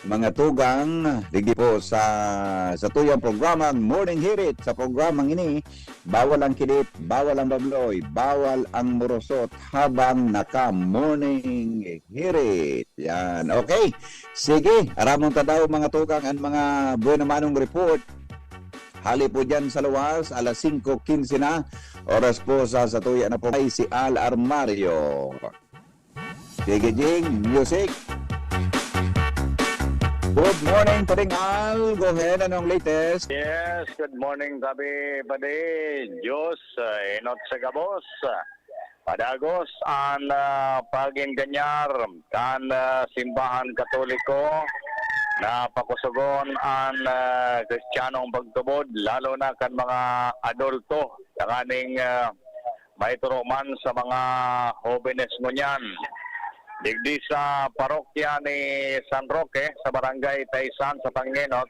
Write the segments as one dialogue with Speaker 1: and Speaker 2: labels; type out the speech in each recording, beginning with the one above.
Speaker 1: mga tugang digdi po sa tuyang programang Morning Hirit. Sa programang ini, bawal ang kilit, bawal ang babloy, bawal ang murosot habang naka-morning hirit. Yan, okay. Sige, aramon tadaw mga tugang ang mga buwan manong report. Hali po dyan sa luwas, alas 5:15 na. Oras po sa tuya na po ay si Al Armario. Sige, Jing, music. Good morning, Paring Al. Go ahead, anong latest?
Speaker 2: Yes, good morning gabi padi. Diyos, inot sa gabos. Padagos ang paging ganyar kan simbahan katoliko na pakusugon ang kristyanong pagtubod, lalo na kan mga adulto, kaning may turuman sa mga jóvenes ngunyan. Digdi sa parokya ni San Roque sa barangay Taysan sa Panginot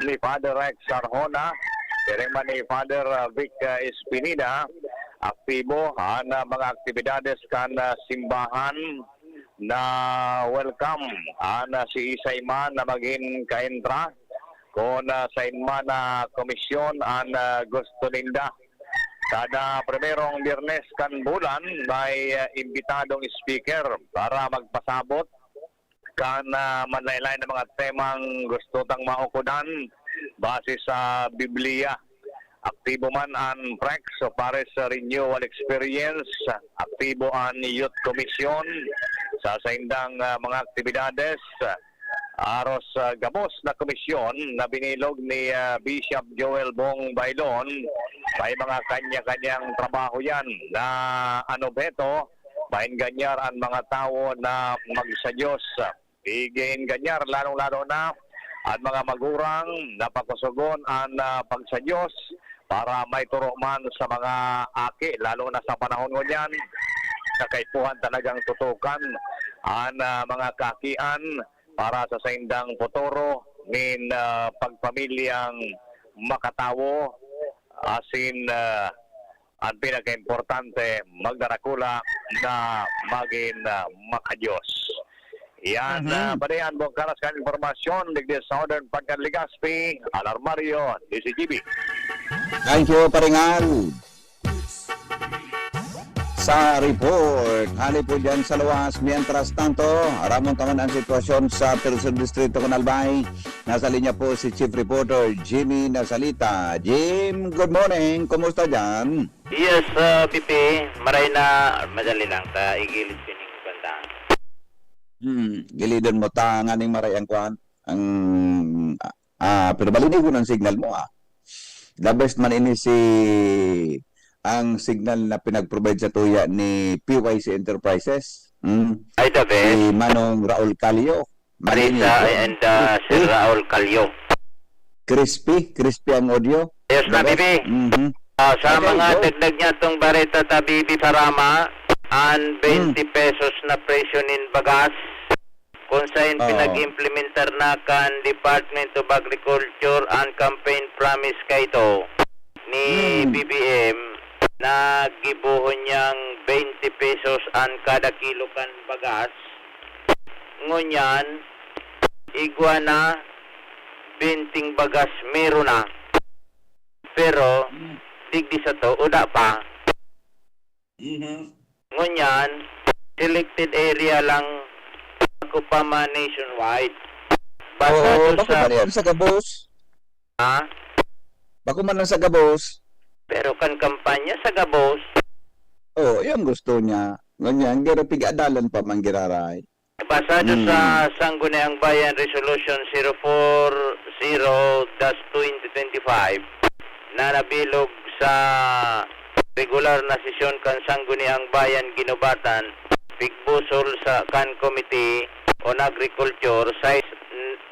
Speaker 2: ni Father Rex Arjona, man ni Father Vic Espinida, aktibo na mga aktibidades kan simbahan na welcome na si Isayman na maging kaentra kung sa inman na komisyon ang gusto ninda. Kada primerong Biyernes kan bulan may imbitadong speaker para magpasabot kan manlaylay ng mga temang gusto tang maukudan base sa Biblia. Aktibo man ang PREX o Paris Renewal Experience, aktibo ang Youth Commission sa saindang mga aktibidades. Aros gabos na komisyon na binilog ni Bishop Joel Bong Bailon, may mga kanya-kanyang trabaho yan na beto, mainganyar ang mga tao na magsadyos. Bigin ganyar, lalong-lalo na ang mga magurang na pagkusugon ang pagsadyos para may turo man sa mga aki, lalo na sa panahon ngunyan, sa kaipuhan talagang tutukan ang mga kakian para sa saindang potoro nin pagpamilyang makatawo asin ang pinaka-importante magdarakula na maging makadiyos. Yan, badayan mo karas kan informasyon digdi Southern Pagkan Legazpi, Al Armario, DCGB.
Speaker 1: Thank you, Paring Al. Sa report, hali po dyan sa luwas. Mientras tanto, aramon taman ang sitwasyon sa Tercer Distrito con Albay. Nasa linya po si Chief Reporter Jimmy Nasalita. Jim, good morning. Kumusta dyan?
Speaker 3: Yes, Pipi. Maray na madali lang ta igilid pining banda.
Speaker 1: Gilidan mo ta nga ning maray ang kwan. Pero balinig ko ng signal mo The best man ini si ang signal na pinag-provide sa tuya ni PYC Enterprises.
Speaker 3: Ay, the best.
Speaker 1: Si Manong Raul Calio.
Speaker 3: Marisa and Sir Raul Calio.
Speaker 1: Crispy ang audio.
Speaker 3: Yes na, Pipi. Sa
Speaker 1: Okay,
Speaker 3: mga
Speaker 1: go.
Speaker 3: dagdag niya itong bareta ta Bibi Sarama, ang 20 pesos na presyo nin bagas, kung saan pinag-implementar na kan Department of Agriculture and Campaign Promise kaito ni BBM, na gibuhon niyang 20 pesos ang kada kilo kan bagas. Ngunyan, igwa na 20 bagas meron na. Pero, digdi sa to, uda pa. Ngunyan, selected area lang ako pa man nationwide. Basta
Speaker 1: Bako man yan sa gabos.
Speaker 3: ha?
Speaker 1: Bako man lang sa gabos.
Speaker 3: Pero kan kampanya sa Gabos,
Speaker 1: Yung gusto niya. Ganyan, pero pig-adalan pa man giraray.
Speaker 3: basado sa Sangguniang Bayan Resolution 040-2025 na nabilog sa regular na sesyon kan Sangguniang Bayan Ginubatan, Pigbusol sa kan Committee on Agriculture, size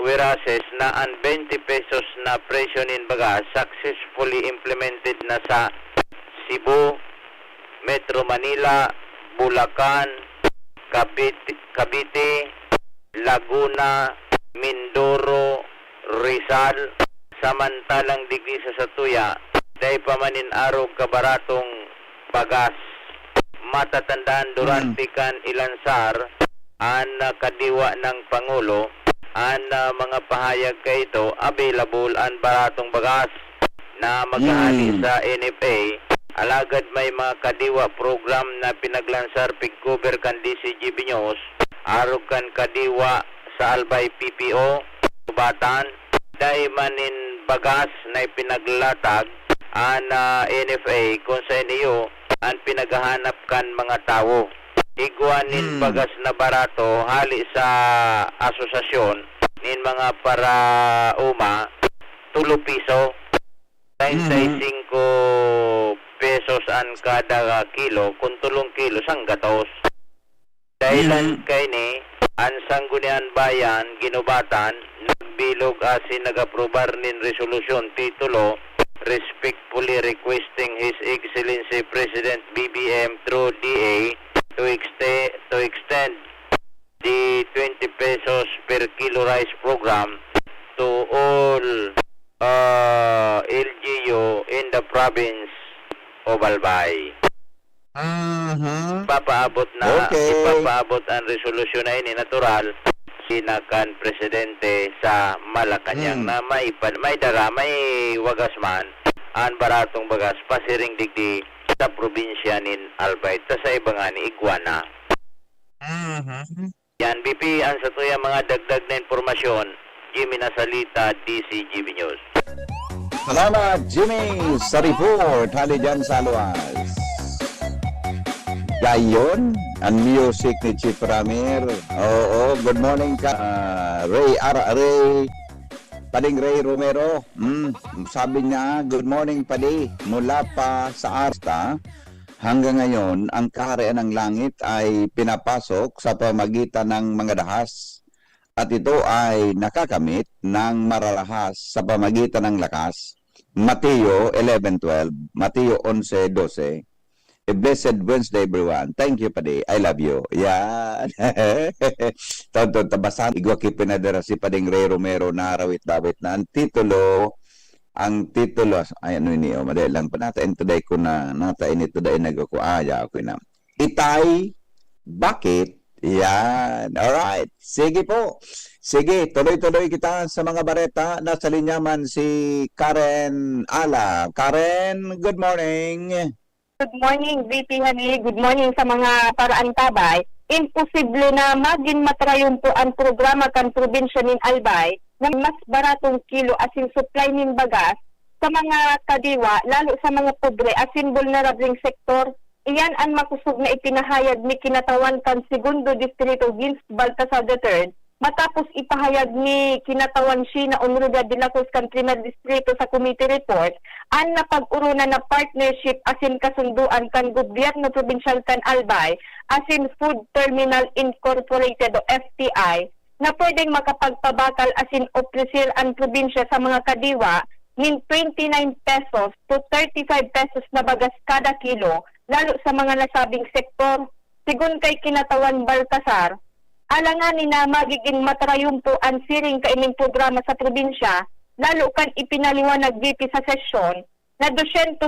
Speaker 3: whereas na ang 20 pesos na presyo nin bagas successfully implemented na sa Cebu, Metro Manila, Bulacan, Cavite, Laguna, Mindoro, Rizal. Samantalang digdi sa Satuya, dahil pamanin araw kabaratong bagas. Matatandaan durante kan ilansar ang kadiwa ng Pangulo ang mga pahayag kay ito available ang baratong bagas na maghahali sa NFA. Alagad may mga kadiwa program na pinaglansar pigcover kan DCGB News, arog kan kadiwa sa Albay PPO, Batan, dahil manin bagas na ipinaglatag ang NFA kung sa inyo ang pinaghahanap kan mga tao. Iguanin bagas na barato hali sa asosasyon nin mga para uma 2 piso 35 pesos an kada kilo kung 3 kilo sang gatos. Dahilan kay ni ang sanggunian bayan ginubatan nagbilog asin nagaprobar nin resolusyon titulo respectfully requesting His Excellency President BBM through DA to extend the 20 pesos per kilo rice program to all LGU in the province of Albay. Ipapaabot ang resolusyon na ini natural sinakan presidente sa Malacanang na may dara, may wagas man ang baratong bagas pasiring digdi sa probinsya nin Albay ta sa iba nga ni Iguana. Yan, BP, ang sa tuya mga dagdag na informasyon, Jimmy Nasalita, DCGB News.
Speaker 1: Salamat, Jimmy, sa report. Hali dyan sa Luas. Gayon, ang music ni Chief Ramir. Oo, good morning ka. Ray Pading Ray Romero. Sabi niya, good morning Padi. Mula pa sa Arsta, hanggang ngayon, ang kaharian ng langit ay pinapasok sa pamagitan ng mga dahas. At ito ay nakakamit ng maralahas sa pamagitan ng lakas. Mateo 11:12, Mateo 11:12. A blessed Wednesday, everyone. Thank you, Padi. I love you. Yan. Tonton, tabasan. Igwa kipinadara si Pading Ray Romero na rawit-dawit na ang titulo, ay ano ini, madali lang pa natin today ko na, natain ito dahil nagkukuaya ako na. Itay, bakit? Yan. Alright. Sige po. Sige, tuloy-tuloy kita sa mga bareta. Nasa linyaman si Karen Ala. Karen, good morning.
Speaker 4: Good morning, VP Hani. Good morning sa mga paraan tabay. Imposible na maging matrayumpo ang programa kan probinsya nin Albay ng mas baratong kilo asin supply nin bagas sa mga kadiwa, lalo sa mga pobre asin vulnerable sektor. Iyan ang makusog na ipinahayag ni kinatawan kan Segundo Distrito Vince Baltasar III matapos ipahayag ni kinatawan siya na Honorable de la Cruz kan Primer Distrito sa committee report ang napag-urunan na partnership asin kasunduan kan gobyerno provincial kan Albay asin Food Terminal Incorporated o FTI na pwedeng makapagpabakal asin opresir ang probinsya sa mga kadiwa min 29 pesos to 35 pesos na bagas kada kilo lalo sa mga nasabing sektor. Sigun kay kinatawan Baltasar, alanganin na magiging matrayumpo ang siring kaining programa sa probinsya, lalo kan ipinaliwanag VP sa sesyon na 250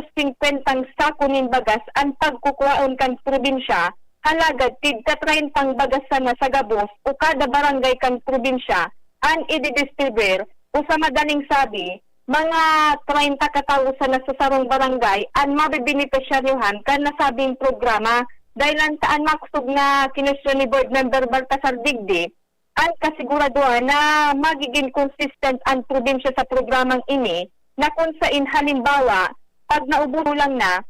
Speaker 4: sako nin bagas ang pagkukuhaon kan probinsya, halagad tigka 30 bagas sana sa gabos o kada barangay kan probinsya ang i-distribute o sa madaling sabi, mga 30 katao sa nasasarong barangay ang mabibinipisyaryohan kan nasabing programa dahil ang saan makusog na kinestyon ni Board Member Baltasar Digdi ang kasiguraduhan na magiging consistent ang probinsya sa programang ini na kung sain halimbawa pag naubo lang na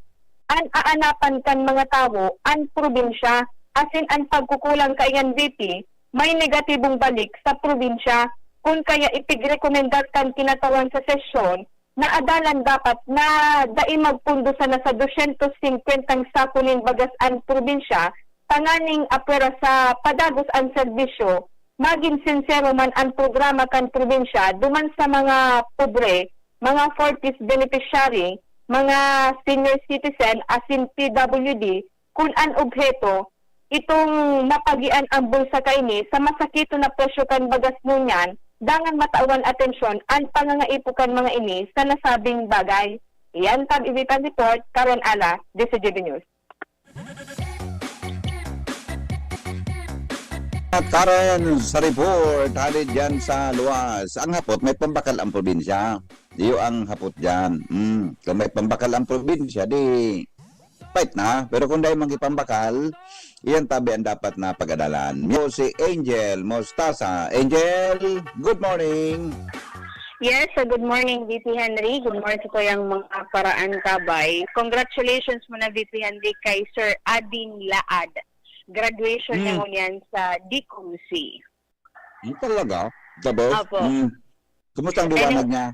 Speaker 4: ang aanapan kan mga tao ang probinsya asin ang pagkukulang kaiyan VP may negatibong balik sa probinsya. Kung kaya ipigrekomendar kan kinatawan sa sesyon na adalan dapat na dai magpundo sana sa 250 sako nin bagas ang probinsya panganing apera sa padagos ang serbisyo maging sincero man ang programa kan probinsya duman sa mga pobre, mga 40s beneficiary, mga senior citizen asin PWD kung an obheto itong mapagian ang bulsa kaini sa masakito na presyo kan bagas nunyan dangan matawan atensyon ang pangangaipukan mga ini sa nasabing bagay. Iyan tab ibitan report, Karen Ala, DCGB News.
Speaker 1: At Karen sa report, halid dyan sa luwas. Ang hapot, may pambakal ang probinsya. Iyo ang hapot dyan. Kung may pambakal ang probinsya, di fight na. Pero kung dahil magipambakal, iyan tabi ang dapat na pagadalan. Yo si Angel Mostasa. Angel, good morning.
Speaker 4: Yes, good morning VP Henry. Good morning sa kayang mga paraan kabay. Congratulations muna VP Henry kay Sir Adin Laad. Graduation niya yan sa DCOMC.
Speaker 1: Talaga? The best?
Speaker 4: Apo.
Speaker 1: Kumusta ang liwanag niya?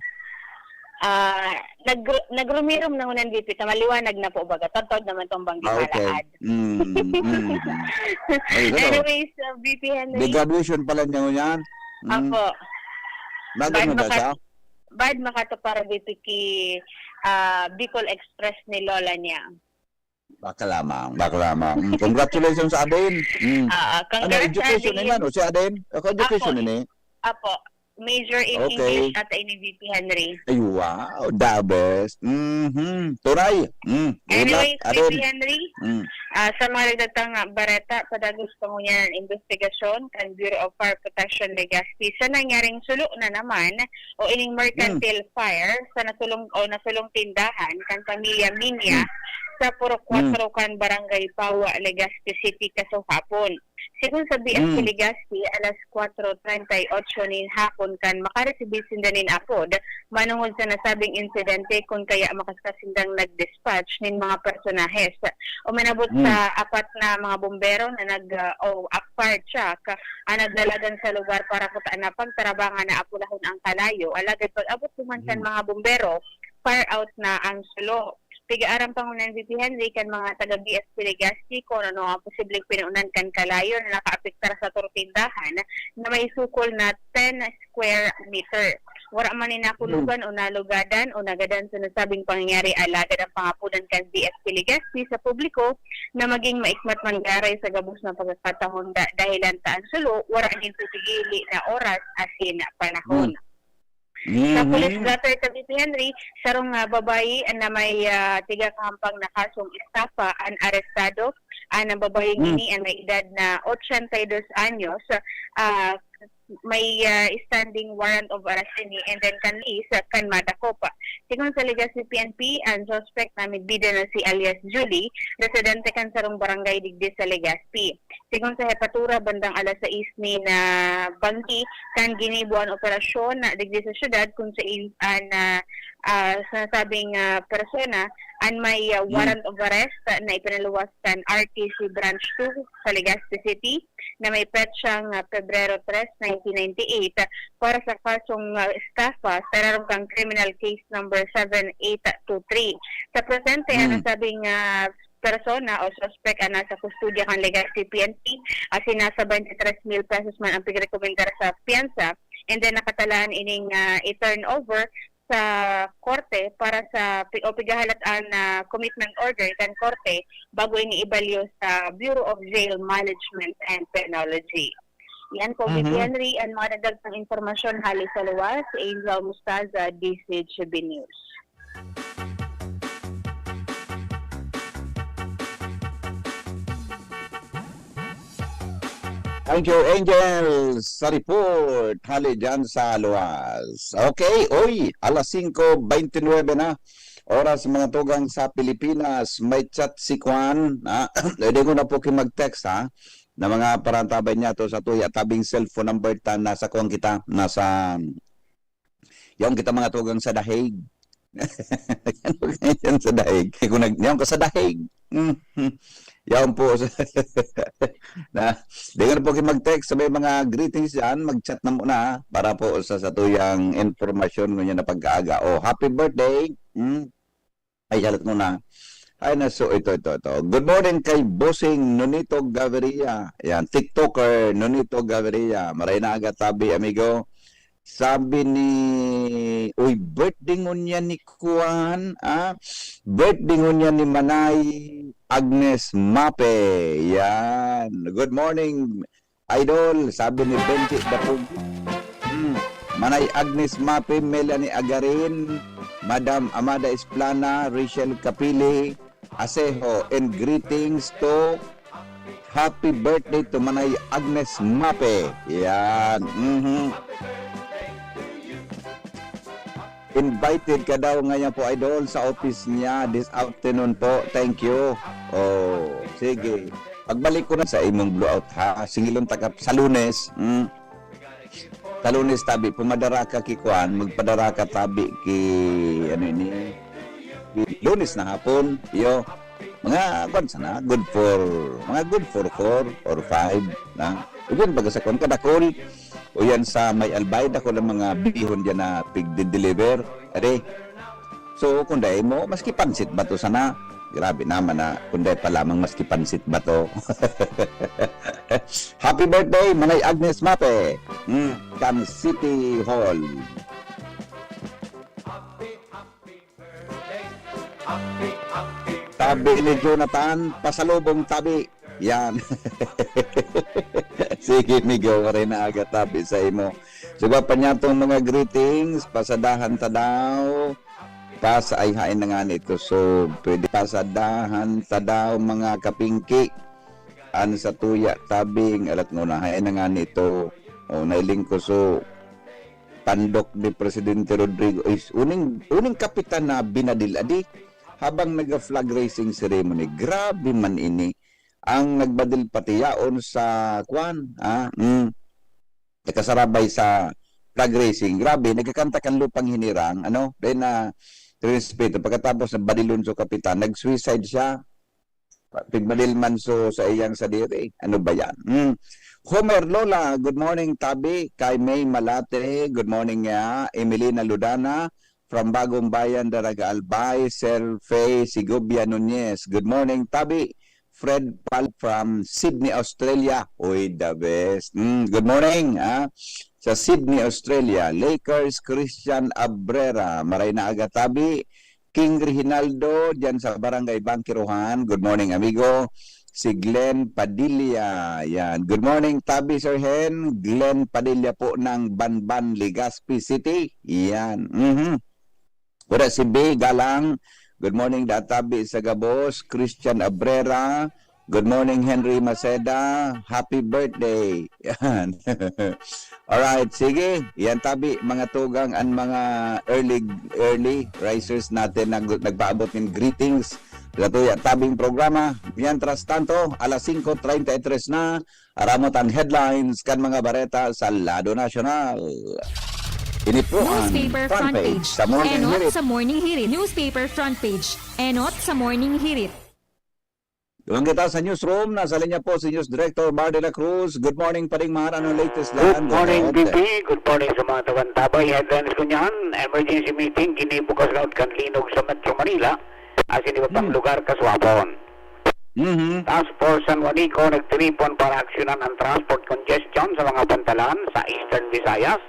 Speaker 4: Nagrumirom na hunan VP. Maliwanag na po baga. Totoo naman itong banggi
Speaker 1: Okay.
Speaker 4: Laad. Anyways, VP Henry.
Speaker 1: The graduation pala niya yan?
Speaker 4: Apo.
Speaker 1: Nagano na siya?
Speaker 4: Bad makato para VP ki Bicol Express ni Lola niya.
Speaker 1: Baka lamang. Congratulations sa Adin. Ano,
Speaker 4: Congrats,
Speaker 1: education
Speaker 4: Adin.
Speaker 1: nila, no? Si Adin? Ako, education
Speaker 4: Apo.
Speaker 1: nini?
Speaker 4: Apo. Major in
Speaker 1: Okay.
Speaker 4: English at ni VP Henry.
Speaker 1: Ay, wow. The best. Turay. Good
Speaker 4: Anyways,
Speaker 1: luck,
Speaker 4: VP
Speaker 1: Adin.
Speaker 4: Henry, sa mga nagdatang bareta, padagos pa ngunyan ng investigasyon kan Bureau of Fire Protection Legazpi sa nangyaring sulo na naman o ining mercantile fire sa nasulong tindahan kan pamilya Minya sa Puro 4 kan Barangay Pawa, Legazpi City kasahapon. Sigun sa BSP Legazpi, alas 4:38 nin hapon kan makaresibis sindanin apod manungod sa nasabing insidente kung kaya makaskasindang nag-dispatch nin mga personahes. O manabot sa apat na mga bombero na fire truck ang nagdalagan sa lugar para kutaan na pagtarabangan na apulahon ang kalayo. Alagad pag-abot kumansan mga bombero, fire out na ang sulo. Tiga-arang pangunan VP Henry kan mga taga-BSP Legazpi kung ano ang posibleng pinuunan kan kalayo na nakaapektar sa tortindahan na may sukol na 10 square meter. Wala man ninakulugan o nalugadan o nagadan sa nasabing pangyayari alagad ang pangapunan kan BSP Legazpi sa publiko na maging maikmat manggaray sa gabos ng pagkakatahon dahilan taan sulo, wala din tutigili na oras asin panahon. Sa police blatter sa VP Henry, sarong babayi na may tiga kahampang na kasong estafa ang arestado. Ang babae ini ang may edad na 82 anyos. May standing warrant of arrest ni and then kan madakopa. Sigun sa Legazpi PNP, ang suspect na midbida na si alias Julie, residente kan sarong barangay digdi sa Legazpi. Sigun sa hepatura bandang alas 6 ni na bangki kan ginibuan operasyon na digdi sa syudad kung sa sinasabing persona ang may warrant of arrest na ipinaluwas kan RTC Branch 2 sa Legazpi City na may petsang Pebrero 3, 1998 para sa kasong estafa sa narong criminal case number 7823. Sa presente, ang nasabing persona o suspect ang nasa kustudya kan Legazpi PNP at sinasa 23,000 pesos man ang pigrekomendar sa piyansa and then nakatalaan ining i-turn over sa korte para sa pigahalatan na commitment order kan korte bago ini ibalyo sa Bureau of Jail Management and Penology. Yan po, VP Henry, ang mga nagdagtang informasyon hali sa luwas, Angel Mustaza, DCHB News.
Speaker 1: Thank you, Angel, sa report. Hali dyan sa luwas. Okay, alas 5:29 na. Oras mga tugang sa Pilipinas. May chat si Kwan. Hindi ko na po mag-text na mga parantabay niya to sa tuya. Tabing cellphone number nasa kuwang kita. Nasa yung kita mga tugang sa dahig. Yan sa dahig. Yan ko sa dahig. Yan po. Na, di ko na po mag-text sa may mga greetings yan, mag-chat na muna para po sa tuyang informasyon nyo na pag-aaga. Happy birthday! Ay, halat muna. Ay, ito. Good morning kay Bossing Nonito Gaviria. Yan, TikToker Nonito Gaviria. Maray na agad tabi, amigo. Sabi ni birthday ngunya ni Kuan, birthday ngunya ni Manay Agnes Mape. Yan. Good morning, idol. Sabi ni Benji Dapug. Manay Agnes Mape, Melanie Agarin, Madam Amada Esplana, Rachel Capili, Asejo, and greetings to Happy birthday to Manay Agnes Mape. Yan. Invited ka daw ngayon po, idol, sa office niya this afternoon po. Thank you. Oh, sige. Pagbalik ko na sa imong blowout ha. Singilon takap sa Lunes. Sa Lunes tabi pumadara ka kikuan, magpadara ka tabi ki ano ini. Lunes na hapon, yo. Mga kwan sana, good for 4 or 5 na. Ugan baga sa kon kadakol. O yan sa may albayda ko ng mga bihon dyan na pig-deliver. Ere. So, kung dahil mo, maski pansit ba to sana? Grabe naman na, kung dahil pa lamang maski pansit ba to? Happy birthday, Manay Agnes Mape! Can City Hall. Tabi ni Jonathan, pasalubong tabi. Yan. Sige, Migo, rin na agad tabi sa imo. Suba pa niya itong mga greetings, pasadahan ta daw, pasayhain na nga nito. So, pwede pasadahan ta daw mga kapingki. Ano sa tuya, tabing, alat mo na, hain na nga nito. O, nailing ko so, pandok ni Presidente Rodrigo is uning kapitan na binadiladi habang nag-flag racing ceremony. Grabe man ini. Ang nagbadil pati yaon sa kwan, nakasarabay sa flag racing. Grabe, nagkakanta kan lupang hinirang, ano, then respeto. Pagkatapos ng badilon so kapitan, nag-suicide siya. Pigmadil man so sa iyang sadiri. Ano ba yan? Homer Lola, good morning Tabi. Kay May Malate, good morning ya. Emelina Ludana, from Bagong Bayan, Daraga Albay. Selfie Sigubia Nunez, good morning Tabi. Fred Pal from Sydney, Australia. Uy, the best. Good morning. Sa Sydney, Australia. Lakers, Christian Abrera. Maray na agatabi. King Reginaldo, dyan sa Barangay Bangkiruhan. Good morning, amigo. Si Glenn Padilla. Yan. Good morning, Tabi Sir Hen. Glenn Padilla po ng Banban, Legazpi City. Yan. Wala si B. Galang. Good morning, Databi sa Gabos, Christian Abrera. Good morning, Henry Maceda. Happy birthday. Yan. Alright, sige. Yan, Tabi, mga tugang ang mga early risers natin na nagpaabot ng greetings. Gatuya, tabing programa. Yan, tras tanto, alas 5:33 na. Aramot ang headlines kan mga bareta sa Lado Nacional. Ini po ang
Speaker 5: Newspaper
Speaker 1: front page sa Morning
Speaker 5: Enot
Speaker 1: Hirit.
Speaker 5: sa Morning Hirit. Newspaper front page. Enot sa Morning Hirit.
Speaker 1: Doon kita sa newsroom. Nasa linya po si News Director Bar de la Cruz. Good morning, Paring Mahar. Anong latest
Speaker 6: Good
Speaker 1: daan?
Speaker 6: morning, BP. Good morning sa mga tabantabay. Headlines ko niyan. Emergency meeting. Ginibukas laut kan linog sa Metro Manila. Asin iba pang lugar kaswapon. Task Force San Juanico nagtilipon para aksyonan ang transport congestion sa mga pantalan sa Eastern Visayas.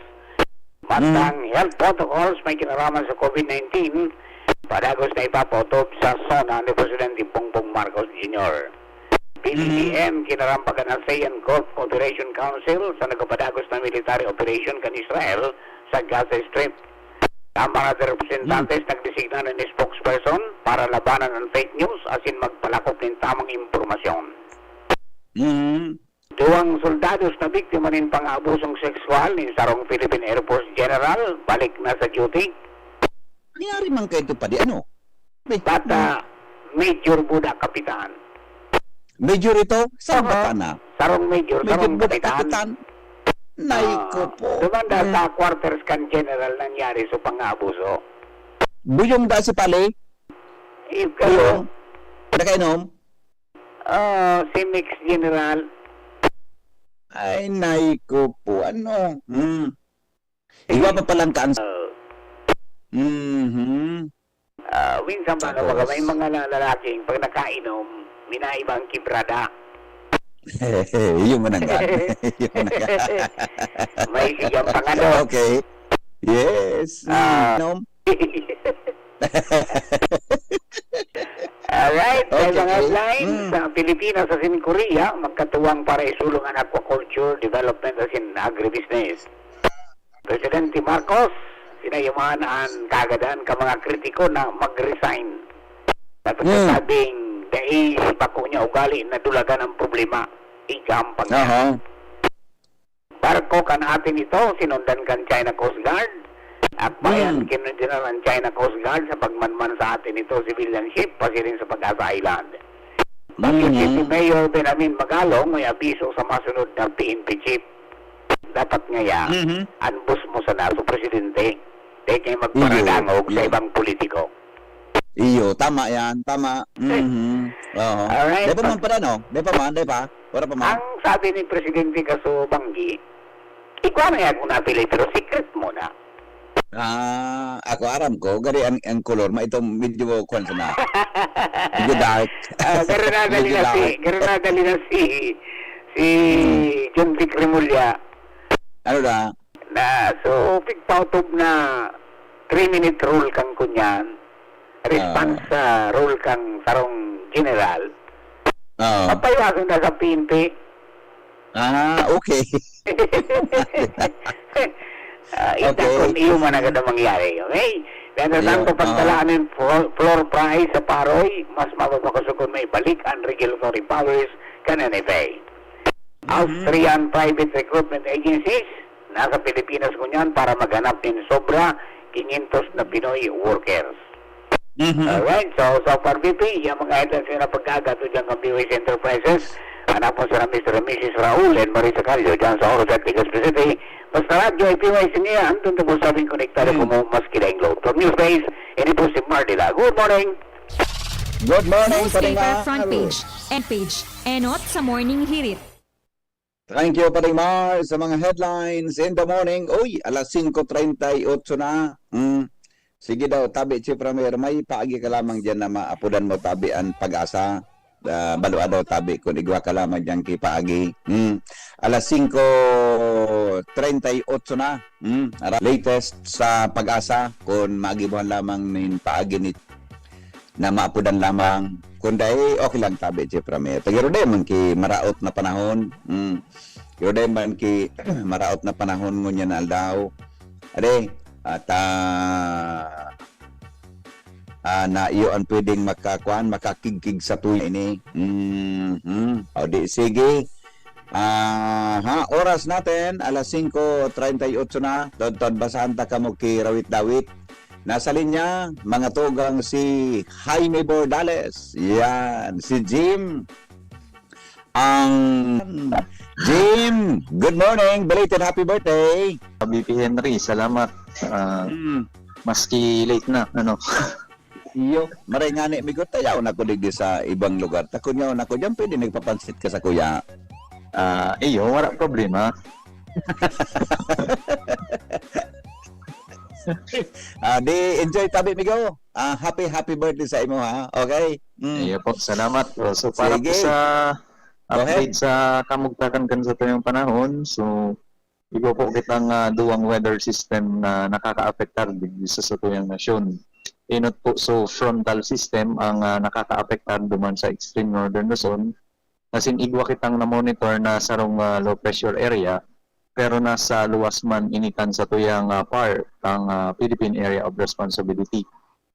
Speaker 6: Matang health protocols may kinaraman sa COVID-19. Padagos na ipapotob sa zona ni Presidente Bongbong Marcos Jr. PDBM kinarampagan ang ASEAN Gulf Cooperation Council sa nagpapadagos na military operation kan Israel sa Gaza Strip. Kamara de Representantes nagdesigna ng spokesperson para labanan ng fake news asin magpalakop ng tamang impormasyon. Duwang soldados na biktima ng pang-abusong sexual ni Sarong Philippine Air Force General balik na sa duty.
Speaker 1: Nangyari man kayo ito pa di ano?
Speaker 6: Bata Major Buda Kapitan.
Speaker 1: Major ito? Saan ba na?
Speaker 6: Sarong Major,
Speaker 1: Major
Speaker 6: Sarong
Speaker 1: Buda
Speaker 6: Kapitan.
Speaker 1: Kapitan? Nay ko po.
Speaker 6: Dumanda sa quarters kan General nangyari sa pang-abuso.
Speaker 1: Buyong da si Pali?
Speaker 6: If kayo,
Speaker 1: Nakainom?
Speaker 6: si Mix General,
Speaker 1: Ay, nay ko po. Ano? Iba pa palang cancer.
Speaker 6: minsan ba
Speaker 1: Tapos?
Speaker 6: kapag may mga lalaking pag nakainom, minaibang kibrada.
Speaker 1: Yung mananggan. Yung mananggan.
Speaker 6: May siyang pangano.
Speaker 1: Okay. Yes. Inom.
Speaker 6: Alright,
Speaker 1: Okay.
Speaker 6: sa mga headlines, sa Pilipinas sa Korea, magkatuwang para isulong ang aquaculture development as in agribusiness. Presidente Marcos, sinayamahan kagadan ka mga kritiko na mag-resign. At sabing dahil bako niya ugali na dulagan ang problema. Igampang niya.
Speaker 1: Aha.
Speaker 6: Barko kan atin ito, sinundan kan China Coast Guard. At bayan kinundinan ang China Coast Guard sa pagmanman sa atin ito, civilian ship, pati rin sa Pag-asa Island. Bakit si Mayor Benjamin Magalong may abiso sa masunod na PNP chief? Dapat ngaya, anbus mo sa naso presidente. Di kayo magparadangog sa ibang politiko.
Speaker 1: Iyo, tama yan, tama. Oo.
Speaker 6: Alright.
Speaker 1: Di pa man pa no? Di pa man, di pa? Wala pa man.
Speaker 6: Ang sabi ni Presidente Kaso Banggi, ikaw na yan kung napili, pero secret mo na.
Speaker 1: Ako aram ko, gari ang color, itong medyo kwan na. Medyo dark.
Speaker 6: Garo nadali na si John Vic Remulla
Speaker 1: Ano na?
Speaker 6: na so pigpautob na 3-minute rule kang kunyan, response sa rule kang sarong general.
Speaker 1: Oo.
Speaker 6: Papayasan na sa PNP.
Speaker 1: Okay.
Speaker 6: Ito kung iyo man agad ang mangyari. Okay? Dahil tanto pagtalaan ng floor price sa paroy, mas mapapakasukon may balik ang regulatory powers kananipay. Austrian private recruitment agencies nasa Pilipinas kunyan para maghanap din sobra 500 na Pinoy workers. Alright, so far VP, yung mga headlines na pagkagato dyan ng POS Enterprises, hanap po sila Mr. and Mrs. Raul and Marisa Calio dyan sa Oro Technical City. Basta radyo ay POS niya, andun na po sabing konektado ko mo mas kilaing load. From Newspace, ini po si Mardila. Good morning!
Speaker 1: Good morning,
Speaker 5: Newspaper
Speaker 1: Paringa.
Speaker 5: front page, end page, enot sa morning hirit.
Speaker 1: Thank you, Parimar, sa mga headlines in the morning. Uy, alas 5:38 na. Sige daw, tabi, si Premier, may paagi ka lamang dyan na maapudan mo tabi ang Pag-asa. Balua daw tabi, kung igwa ka lamang dyan kay paagi. Alas 5:38 na. Latest sa Pag-asa, kung magibuhan lamang ng paagi ni na maapudan lamang. Kundi okay lang tabi, si Premier. Tagiro din man ki maraot na panahon. Tagiro din man ki maraot na panahon ngunyan na aldaw. Ade, at na iyo ang pwedeng makakigkig sa tuyo ini. O di, sige. Oras natin, alas 5:38 na. Tod basahan ta kamo ki rawit-dawit. Nasa linya, mga tugang si Jaime Bordales. Yan, si Jim. Jim, good morning. Belated happy birthday.
Speaker 7: BP Henry, salamat. Maski late na, ano.
Speaker 1: Iyo, maray nga ni, migot tayaw na ko digdi sa ibang lugar. Takunyaw na ko dyan, pwede nagpapansit ka sa kuya.
Speaker 7: Iyo, wala problema.
Speaker 1: Di enjoy tabi migo. Happy birthday sa imo ha. Okay?
Speaker 7: Iyo po, salamat. So, para po
Speaker 1: Sige.
Speaker 7: sa
Speaker 1: Go ahead.
Speaker 7: update sa kamugtakan kan sa tuyong panahon, so, igo po kitang duwang weather system na nakaka-apektar din sa tuyong nasyon. Inot po, so frontal system ang nakaka-apektar duman sa extreme northern Luzon. Nasin igwa kitang na-monitor na sarong low pressure area, pero nasa luwas man inikan sa tuyang part ang Philippine Area of Responsibility.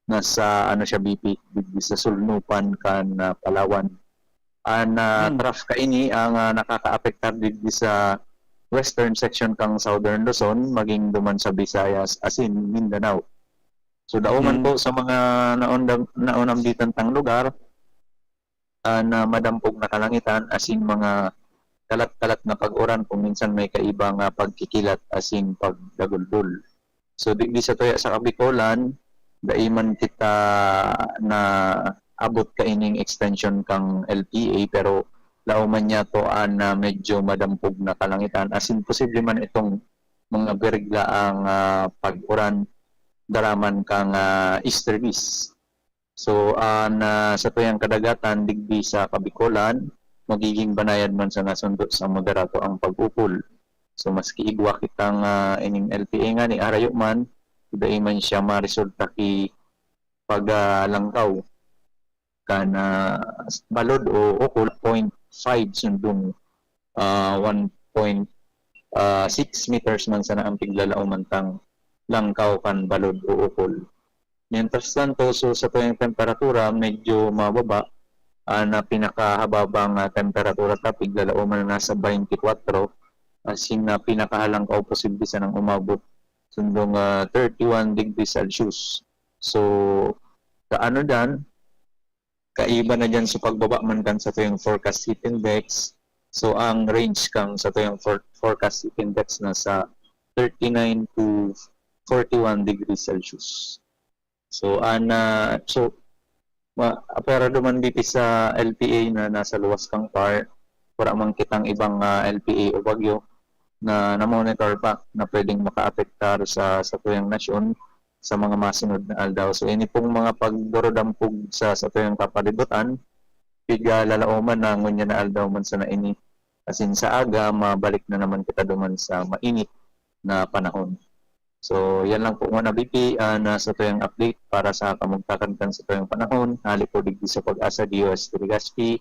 Speaker 7: Nasa ano siya BP, sa Sulnupan kan Palawan. Trough ka ini ang nakaka-apektar dito sa western section kang Southern Luzon, maging duman sa Visayas, asin Mindanao. So dauman po sa mga naunang ditang lugar na madampog na kalangitan, asin mga kalat-kalat na pag-uran kung minsan may kaibang pagkikilat asin pagdaguldul. So di sa tuya sa Kabikolan, daiman kita na abot ka ining extension kang LPA, pero lauman niya to na medyo madampog na kalangitan, asin posible man itong mga bergla ang pag-uran daraman kang easterlies. So sa tuyang kadagatan digdi sa Kabikolan, magiging banayad man sa nasundo sa moderato ang pag-upol. So maski igwa kitang ining LPA nga ni arayo man, dahil man siya marisulta ki paglangkaw kan balod o ukol 0.5 sundong 1.6 meters man sana ang piglalao man tang langkaw kan balod o ukol. Mientras tanto, so sa tuyang temperatura medyo mababa, na pinakahababang temperatura tapig lalauman na nasa 24 asin na pinakahalang kao posible sa nang umabot sundong 31 degrees Celsius. So kaano dan kaiba na dyan sa pagbaba man kan sa tuyong forecast heat index. So ang range kang sa tuyong forecast heat index na sa 39 to 41 degrees Celsius. So pero duman dito sa LPA na nasa luwas kang par, wala man kitang ibang LPA o bagyo na na-monitor pa na pwedeng makaapektar sa tuyang nasyon sa mga masunod na aldaw. So ini pong mga pagdorodampog sa tuyang kapalibutan, piga lalauman na ngunya na aldaw man sa naini. Asin sa aga, mabalik na naman kita duman sa mainit na panahon. So, yan lang po muna BP na sa tuyang update para sa kamugtakantan sa tuyang panahon. Hali po digdi sa pag-asa DOS Trigaspi,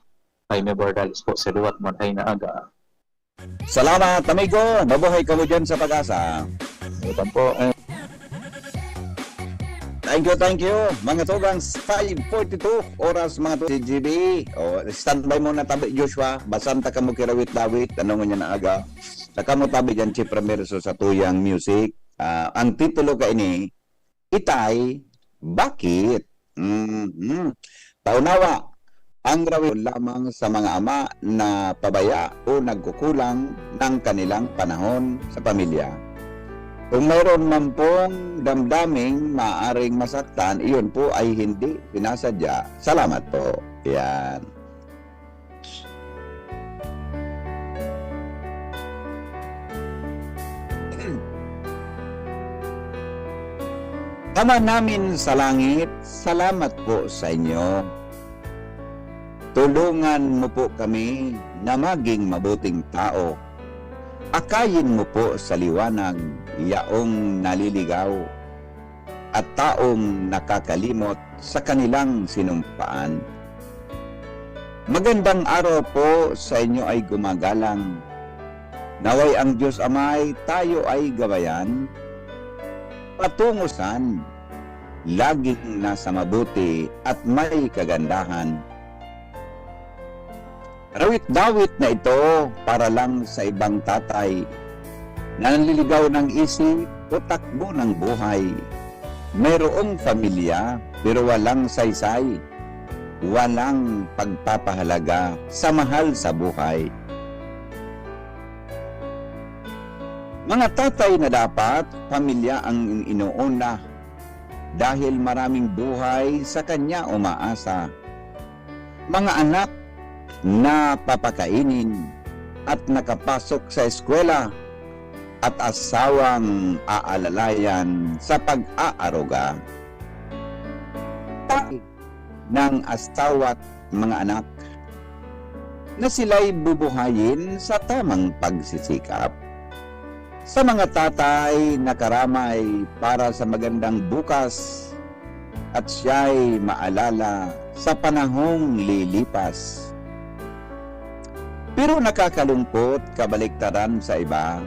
Speaker 7: Jaime Bordales po sa Duwat Monhay na aga.
Speaker 1: Salamat, amigo. Mabuhay ka mo dyan sa pag-asa.
Speaker 7: Ito po.
Speaker 1: Thank you. Mga tugang 5:42 oras mga to CGB. O, standby mo na tabi, Joshua. Basanta ka mo kirawit-lawit. Ano mo niya na aga. Saka mo tabi dyan, Chief Ramirez sa tuyang music. Ang titulo ka ini, Itay, bakit? Paunawa, ang rawin lamang sa mga ama na pabaya o nagkukulang ng kanilang panahon sa pamilya. Kung mayroon man pong damdaming maaring masaktan, iyon po ay hindi pinasadya. Salamat po. Yan. Ama namin sa langit, salamat po sa inyo. Tulungan mo po kami na maging mabuting tao. Akayin mo po sa liwanag yaong naliligaw at taong nakakalimot sa kanilang sinumpaan. Magandang araw po sa inyo ay gumagalang. Naway ang Diyos Amay tayo ay gabayan. Patungusan, laging nasa mabuti at may kagandahan. Rawit-dawit na ito para lang sa ibang tatay na nanliligaw ng isip o takbo ng buhay. Mayroong pamilya pero walang saysay, walang pagpapahalaga sa mahal sa buhay. Mga tatay na dapat pamilya ang inuuna dahil maraming buhay sa kanya umaasa. Mga anak na papakainin at nakapasok sa eskwela at asawang aalalayan sa pag-aaruga ng asawa't mga anak na sila'y bubuhayin sa tamang pagsisikap. Sa mga tatay na karamay para sa magandang bukas at siya'y maalala sa panahong lilipas. Pero nakakalungkot kabaliktaran sa iba.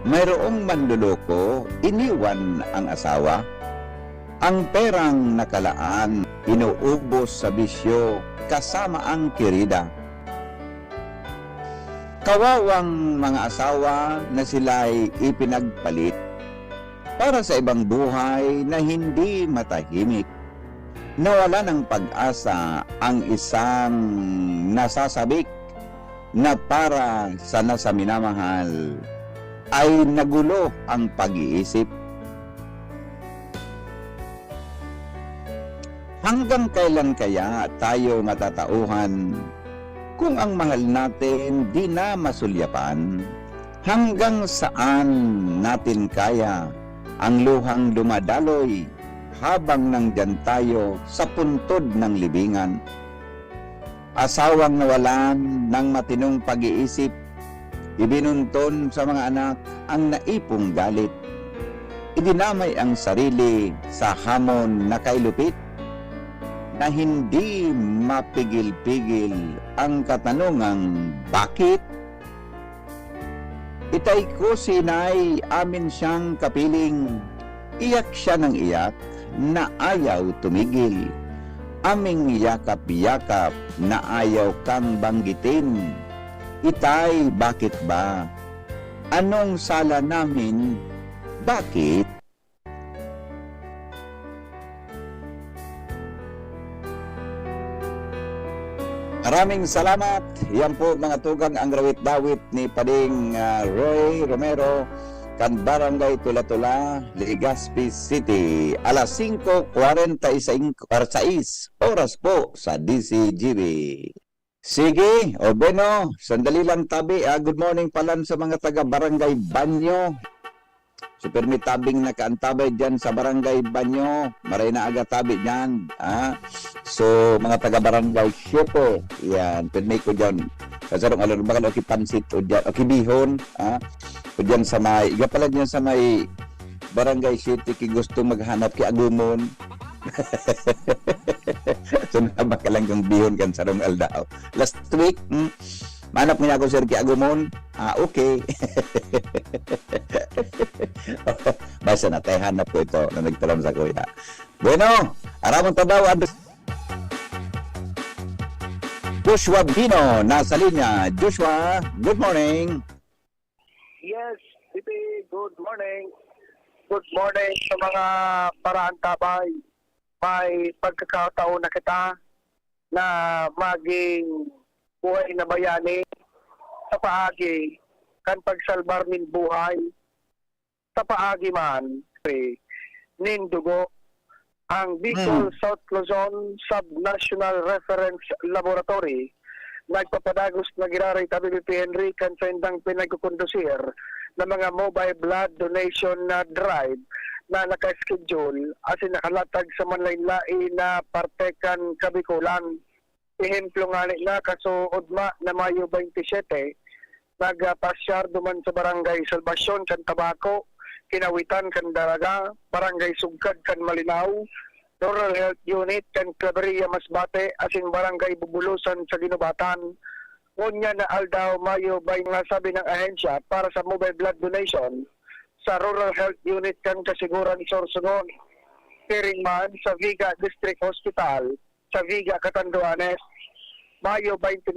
Speaker 1: Mayroong manluloko, iniwan ang asawa. Ang perang nakalaan, inuubos sa bisyo kasama ang kirida. Kawawang mga asawa na sila'y ipinagpalit para sa ibang buhay na hindi matahimik. Nawala ng pag-asa ang isang nasasabik na para sa nasa minamahal ay nagulo ang pag-iisip. Hanggang kailan kaya tayo matatauhan kung ang mahal natin di na masulyapan? Hanggang saan natin kaya ang luhang dumadaloy habang nandyan tayo sa puntod ng libingan? Asawang nawalan ng matinong pag-iisip, ibinunton sa mga anak ang naipong galit. Idinamay ang sarili sa hamon na kailupit na hindi mapigil-pigil ang katanungang bakit? Itay ko sinay amin siyang kapiling, iyak siya ng iyak na ayaw tumigil. aming yakap-yakap na ayaw kang banggitin. Itay, bakit ba? Anong sala namin? Bakit? Maraming salamat. Yan po mga tugang ang rawit-dawit ni Pading Roy Romero, kan Barangay Tula-Tula, Legazpi City. Alas 5:46 oras po sa DCGB. Sige, o Beno, sandali lang tabi. Good morning palan sa mga taga Barangay Banyo. Super may tabing nakaantabay dyan sa Barangay Banyo. Maray na aga tabi dyan. So, mga taga-barangay 7. Yan, pinay ko dyan. Kasarong alor, bakal o kipansit o dyan, o kibihon. O dyan sa may, iga pala dyan sa may Barangay City, ki gusto maghanap ki Agumon. So, nabaka lang kong bihon kan sarong aldao. Last week, manap niya ako sir ki Agumon. Okay. Basta na, tayo hanap ko ito na nagtalam sa kuya. Bueno, aramon tabaw, Joshua Bino, nasa linya. Joshua, good morning.
Speaker 8: Yes, Pipi, good morning. Good morning sa mga paraan tabay. May pagkakataon na kita na maging buhay na bayani sa paagi kan pagsalbar nin buhay sa paagi man nin dugo ang Bicol South Luzon Sub-National Reference Laboratory nagpapadagos na giraray tabi ni Henry kan sa indang pinagkukondusir na mga mobile blood donation na drive na naka-schedule asin nakalatag sa manlain-lain na parte kan Kabikulan. Ehemplo nga na kasuod na Mayo 27 nagpasyar duman sa Barangay Salvacion kan Tabaco, Kinawitan kan Daraga, Barangay Sugkad kan Malinaw, Rural Health Unit kan Claveria Masbate, asin Barangay Bubulusan sa Ginubatan. Ngunya na aldaw Mayo bay nga sabi ng ahensya para sa mobile blood donation sa Rural Health Unit kan Kasiguran Sorsogon, piring man sa Viga District Hospital sa Viga, Catanduanes. Mayo 29,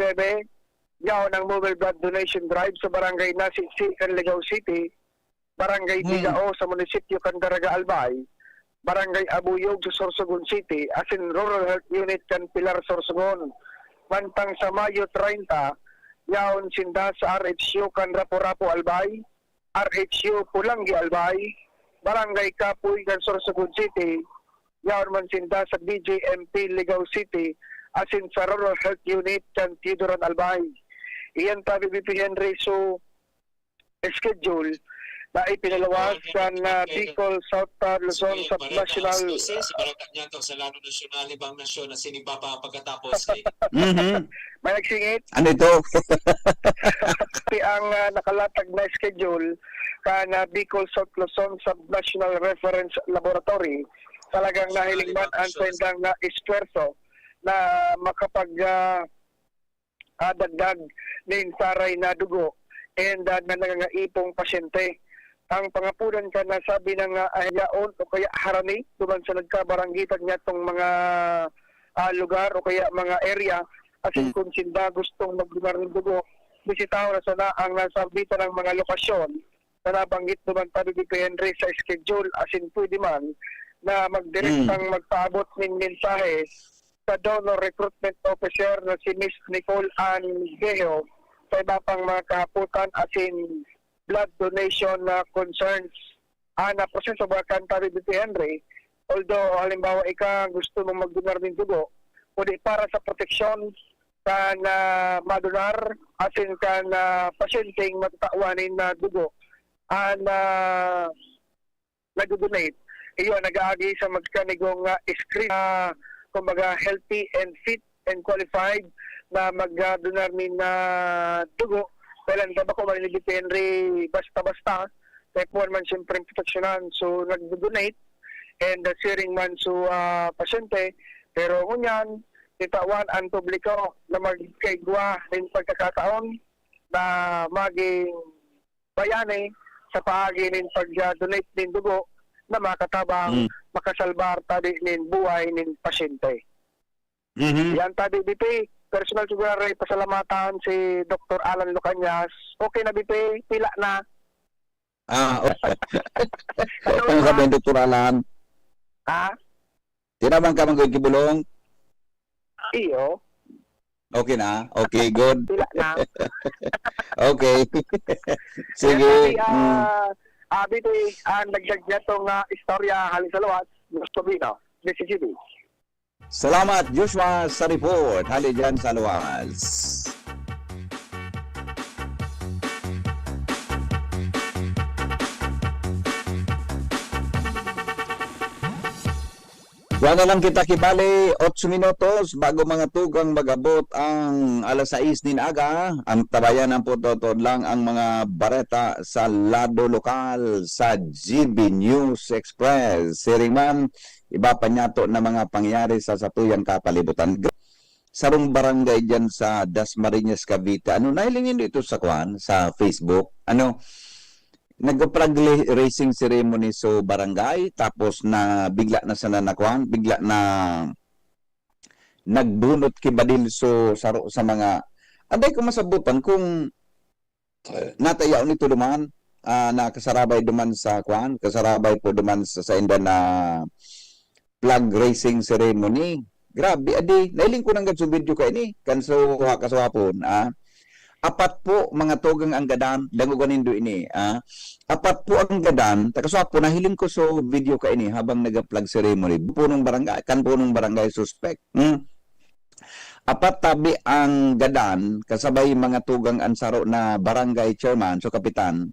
Speaker 8: yaw ng mobile blood donation drive sa Barangay Nasisi, Canligao City, Barangay Bigao sa munisipyo Candaraga Albay, Barangay Abuyog sa Sorsogon City, asin Rural Health Unit kan Pilar Sorsogon. Mantang sa Mayo 30, yaon sinda sa RHU kan Rapo-Rapo Albay, RHU Pulangi Albay, Barangay Kapuy kan Sorsogon City, yaon man sinda sa DJMP Ligao City, asin sa Rural Health Unit kan Tiduran Albay. Iyan tabi BP Henry so schedule na ipinalawas kan Bicol South Luzon Sub-National
Speaker 9: sa lano nasyonal ibang nasyon na sinibaba pagkatapos
Speaker 8: may nagsingit.
Speaker 1: Ano ito?
Speaker 8: Ang nakalatag na schedule kan Bicol South Luzon Sub-National Reference Laboratory talagang nahiling man ang sendang na eswerso na makapag dagdag ng saray na dugo and na nangangaipong pasyente. Ang pangapunan ka na sabi ng ahyaon o kaya harani duman sa nagkabaranggitan niya itong mga lugar o kaya mga area asin kung sinda gustong maglugar ng dugo, bisitaw na sana ang nasabitan ng mga lokasyon na nabanggit duman tabi ni Henry sa schedule asin pwede man na magdirektang magpaabot ng mensahe sa Donor Recruitment Officer na si Miss Nicole Ann Geho sa iba pang mga kahaputan asin blood donation na concerns na proseso bakan tabi ni Henry. Although halimbawa ika gusto mong magdonar ng dugo kundi para sa proteksyon kan madonar asin kan pasyenteng matatawanin na dugo nag-donate. Iyo nag-aagi sa magkanigong screen kumbaga healthy and fit and qualified na mag-donar min dugo. Kailan ka ba kung malinigit Henry basta-basta kaya po man siyempre proteksyonan so nag-donate and sharing man so pasyente pero kunyan itawan ang publiko na magkaigwa ng pagkakataon na maging bayani sa paagi ng pag-donate ng dugo na makatabang makasalbar tabi ng buhay ng pasyente.
Speaker 1: Mhm.
Speaker 8: Yan tabi BP, personal siguro rin pasalamatan si Dr. Alan Lucanyas. Okay na BP, pila na.
Speaker 1: Okay.
Speaker 8: Ano
Speaker 1: Ang
Speaker 8: ba?
Speaker 1: sabi ng Dr. Alan,
Speaker 8: Ha?
Speaker 1: tinaman ka magkikibulong?
Speaker 8: Iyo,
Speaker 1: Okay na? Okay, good.
Speaker 8: pila na.
Speaker 1: Okay. Sige.
Speaker 8: Sige.
Speaker 1: Mm.
Speaker 8: BP, ang nagdag niya itong istorya halin sa luwas, gusto bino, Mississippi.
Speaker 1: Salamat, Joshua, sa report. Hali dyan sa luwas. Diyan na lang kita kibali, 8 minutos bago mga tugang magabot ang alas 6 din aga. Ang tabayan ng putotod lang ang mga bareta sa lado lokal sa GB News Express. Siringman, iba pa nyato na mga pangyari sa satuyang kapalibutan. Sarong barangay dyan sa Dasmariñas, Cavite. Ano, nahilingin dito sa kwan, sa Facebook. Ano, nag-flag racing ceremony so barangay tapos na bigla na sa nanakwan, bigla na nagbunot kibadil so saro sa mga aday ko masabutan kung natayaw nito duman na kasarabay duman sa kwan, kasarabay po duman sa inda na flag racing ceremony. Grabe adi, nailing ko nang gadso video kay ni kanso kaswapon apat po mga tugang ang gadan, daguganin do ini. Apat po ang gadan, takaswap po, nahiling ko so video ka ini habang nag-flag ceremony. Punong barangay, punong barangay suspect. Apat tabi ang gadan, kasabay mga tugang ansaro na barangay chairman, so kapitan.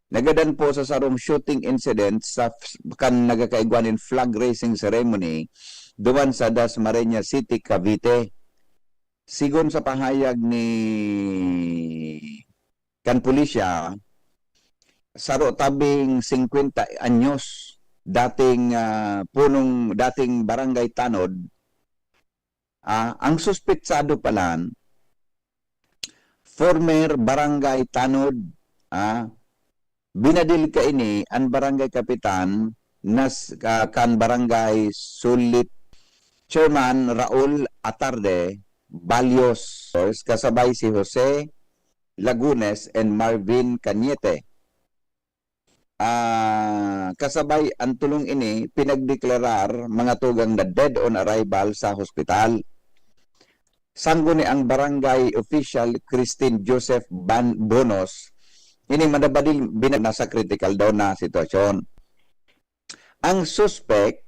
Speaker 1: Nagadan po sa sarong shooting incident sa kan nagakaigwanin flag racing ceremony duman sa Dasmariñas City, Cavite. Sigon sa pahayag ni kan pulisya, saro tabing 50 anyos dating dating barangay Tanod, ang suspetsado palan former barangay Tanod, binadil ka ini ang barangay kapitan nas kan barangay Sulit chairman Raul Atarde Balios, kasabay si Jose Lagunes and Marvin Cañete. Kasabay ang tulong ini pinagdeklarar mga tugang na dead on arrival sa hospital. Sanggo ni ang barangay official Christine Joseph Bonos, ini madabadil nasa critical daw na sitwasyon. Ang suspect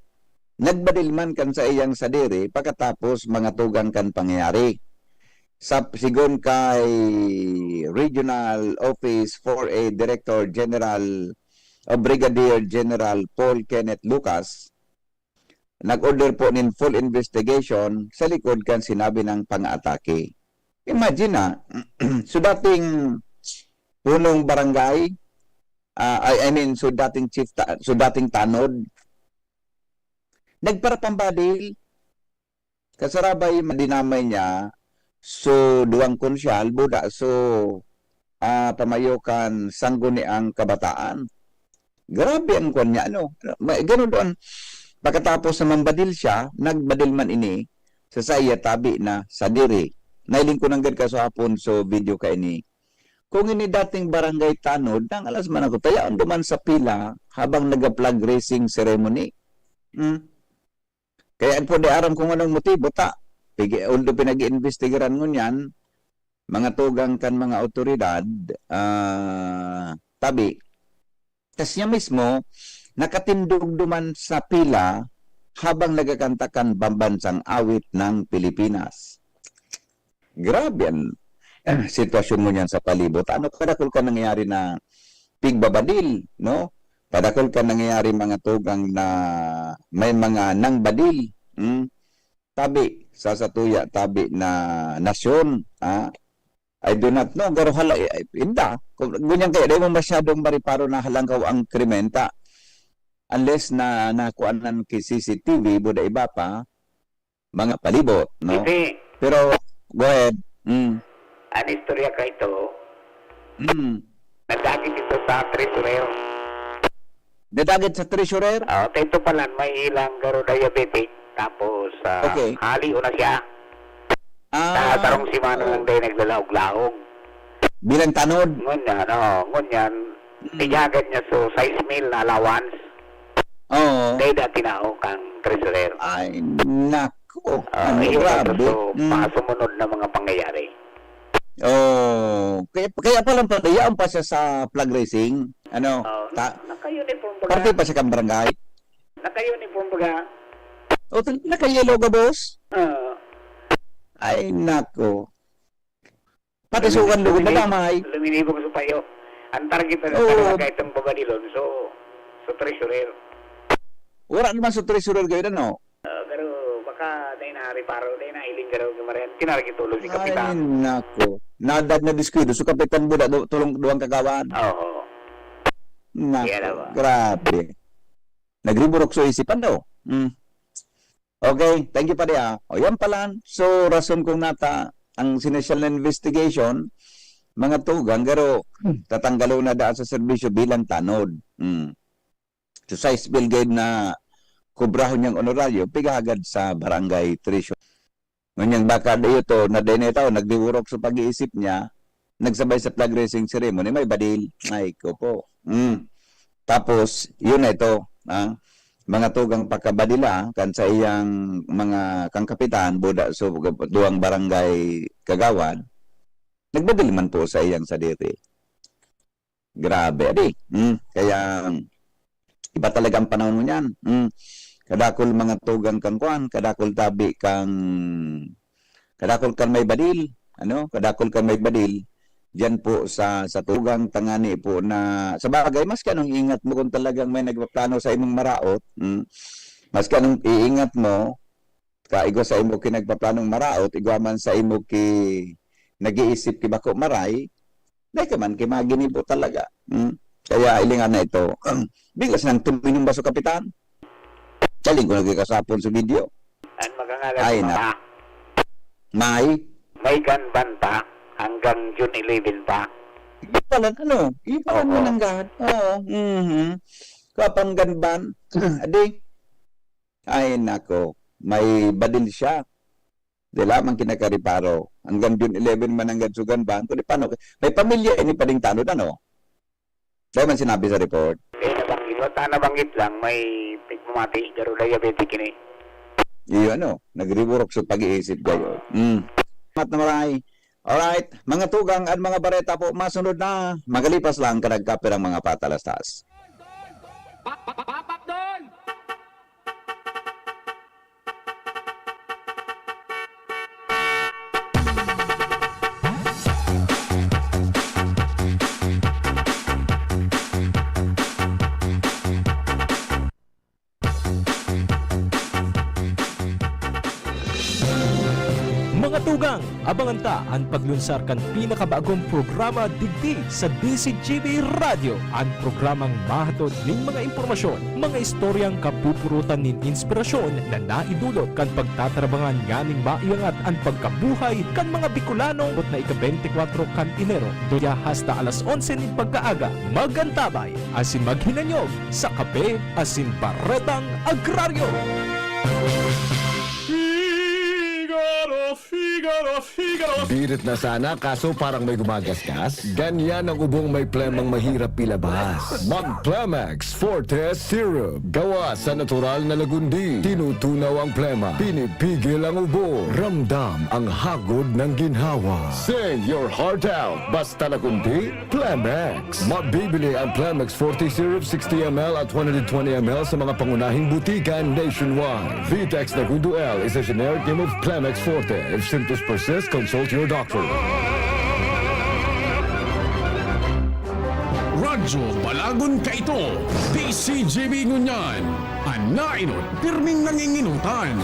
Speaker 1: nagbadil man kan sa iyang sadiri pagkatapos mga tugang kan pangyayari. Sigon kay Regional Office 4A Director General o Brigadier General Paul Kenneth Lucas, nag-order po nin full investigation sa likod kan sinabi ng pang-atake. Imagine so dating punong barangay, so dating chief, so dating tanod, nagparapambadil, kasarabay madinamay niya, so duwang konsyal, buda, so pamayokan sangguni ang kabataan. Grabe ang kanya, ganun doon. Pagkatapos na mambadil siya, nagbadil man ini, sa saya tabi na sa diri. Nailing ko nang gad kasapon so video ka ini. Kung ini dating barangay Tanod, nang alas man ako, tayaan duman sa pila habang nag-flag racing ceremony. Kaya ang po di aram kung anong motibo ta. Although pinag-iimbestigaran ngun yan, mga tugang kan mga otoridad, tabi. Tas niya mismo, nakatindog duman sa pila habang nagakantakan bambansang awit ng Pilipinas. Grabe yan. Sitwasyon mo niyan sa palibot. Ano kadakol ka nangyayari na pigbabadil, no? Padakol ka nangyayari mga tugang na may mga nangbadil. Tabi, sa satuya, tabi na nasyon. I do not know. Pero inda. Kung ganyan kayo, dahil mo masyadong mariparo na halangkaw ang krimenta. Unless na nakuanan kay CCTV, buda iba pa, mga palibot, no? Pero, go ahead.
Speaker 6: Ang istorya ka ito, nagdagit ito sa treasurer.
Speaker 1: Dadagit sa treasurer?
Speaker 6: Ito pala, may ilang garo diabetic. Tapos,
Speaker 1: Okay.
Speaker 6: hali na siya. Tarong si Manong day naglalahog-lahog.
Speaker 1: bilang tanod.
Speaker 6: Ngunyan, tiyagan niya so 6 mil na allowance.
Speaker 1: Oo.
Speaker 6: Day dati na ako kang treasurer.
Speaker 1: Ay, nako. Ano,
Speaker 6: Iyon
Speaker 1: grabe.
Speaker 6: so, mga sumunod na mga pangyayari.
Speaker 1: Oh, kaya pala patayaan pa siya sa flag racing. Ano?
Speaker 6: Naka-uniform baga.
Speaker 1: Parte pa siya kang barangay.
Speaker 6: Naka-uniform baga.
Speaker 1: O, naka-yellow ka, boss?
Speaker 6: Ah,
Speaker 1: Ay, nako. Pati sukan lugod na damay.
Speaker 6: Luminibog sa payo. Ang target na
Speaker 1: Oo.
Speaker 6: talaga itong bagadilon, so treasurer.
Speaker 1: Wala naman sa treasurer kayo na, no?
Speaker 6: Pero baka dahil na reparo, dahil na iling garaw kamarin. Tinarget tulog si
Speaker 1: Ay,
Speaker 6: Kapitan.
Speaker 1: nako. Nadad na diskuido. So, kapitan mo na tulong duwang kagawan.
Speaker 6: Oo.
Speaker 1: Nako,
Speaker 6: Yan ba?
Speaker 1: grabe. Nagriburok sa isipan daw. Okay, thank you pa diya. O yan pala. So, rason kong nata, ang sinitial na investigation, mga tugang, pero tatanggalo na daan sa serbisyo bilang tanod. So, size bill guide na kubrahon niyang honoraryo, pigahagad sa barangay treasure. Nganyang baka dayo to, na din ito, nagdiwurok sa pag-iisip niya, nagsabay sa flag racing ceremony, may badil. Ay, ko po. Tapos, yun na ito, mga tugang pakabadila kan sa iyang mga kang kapitan buda so duang barangay kagawan nagbadil man po sa iyang sadiri. Grabe adi. Kaya iba talaga ang panahon mo niyan. Kadakol mga tugang kang kuan, kadakol tabi kang kadakol kan may badil, kadakol kan may badil. Diyan po sa tugang tangani po na sa bagay mas kanong ingat mo kung talagang may nagpaplano sa imong maraot. Mas kanong iingat mo kaigo sa imo kinagpaplanong maraot igwaman sa imo ki nag-iisip ki bako maray dai ka man kay magini po talaga. Kaya ilingan na ito. Biglas nang tuminong baso kapitan. Chaling ko nagkasapon sa video.
Speaker 6: Ang magangalan
Speaker 1: Ay,
Speaker 6: pa.
Speaker 1: May
Speaker 6: Ganban pa hanggang June 11 pa.
Speaker 1: ipalan ipalan mo ng gad. Oo. Kapang ganban. Adi. Ay nako, may badil siya. Di lamang kinakariparo. Hanggang June 11 man hanggang suganban. Kundi paano? May pamilya ini pa ding tanod Dahil man sinabi sa report.
Speaker 6: Nabanggit lang, may pigmamati, garo diabetic ini.
Speaker 1: Iyo nagriburok sa pag-iisip kayo. Mat na maray. Alright, mga tugang at mga bareta po, masunod na. Magalipas lang kanagkapir ang mga patalastas.
Speaker 10: Mga tugang, abangan ta ang paglunsar kan pinakabagong programa digdi sa DCGB Radio. Ang programang mahatod ning mga impormasyon, mga istoryang kapupurutan nin inspirasyon na naidulot kan pagtatrabangan nganing maiangat ang pagkabuhay kan mga Bicolano na ika-24 kan Enero. Doya hasta alas 11 nin pagkaaga, magantabay asin maghinanyog sa kape asin baretang agraryo.
Speaker 11: Birit na sana kaso parang may gumagasgas. Ganyan ang ubong may plemang mahirap ilabas. Mag-Plemex Forte Syrup. Gawa sa natural na lagundi. Tinutunaw ang plema. Pinipigil ang ubo. Ramdam ang hagod ng ginhawa. Sing your heart out. Basta lagundi, Plemex. Mabibili ang Plemex Forte Syrup 60ml at 120ml sa mga pangunahing butikan nationwide. Vitex Nagundo L is a generic name of Plemex Forte. If symptoms persist, consult your doctor.
Speaker 12: Radyo Balagon Kaito, DCGB Ngunyan, ang nainot, pirming nanginginutan.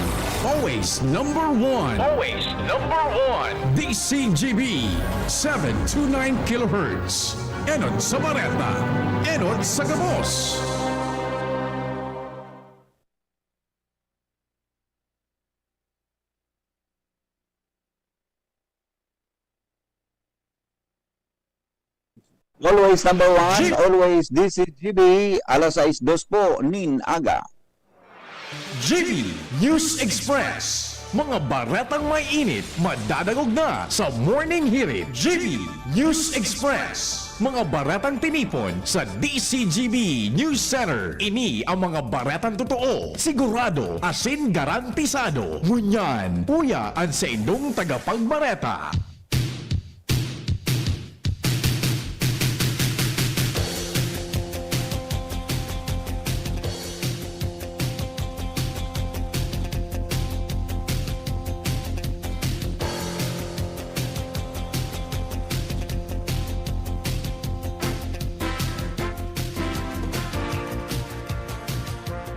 Speaker 12: Always number one. Always number one. DCGB, 729 kHz. Enot sa Bareta, Enot sa Gabos.
Speaker 1: Always number one, always DCGB, alas 6:02 po, nin aga.
Speaker 12: GB News Express. Mga baretang may init, madadagog na sa Morning Hirit. GB News Express. Mga baretang tinipon sa DCGB News Center. Ini ang mga baretang totoo, sigurado, asin garantisado. Ngunyan, puya ang sa indong tagapagbareta.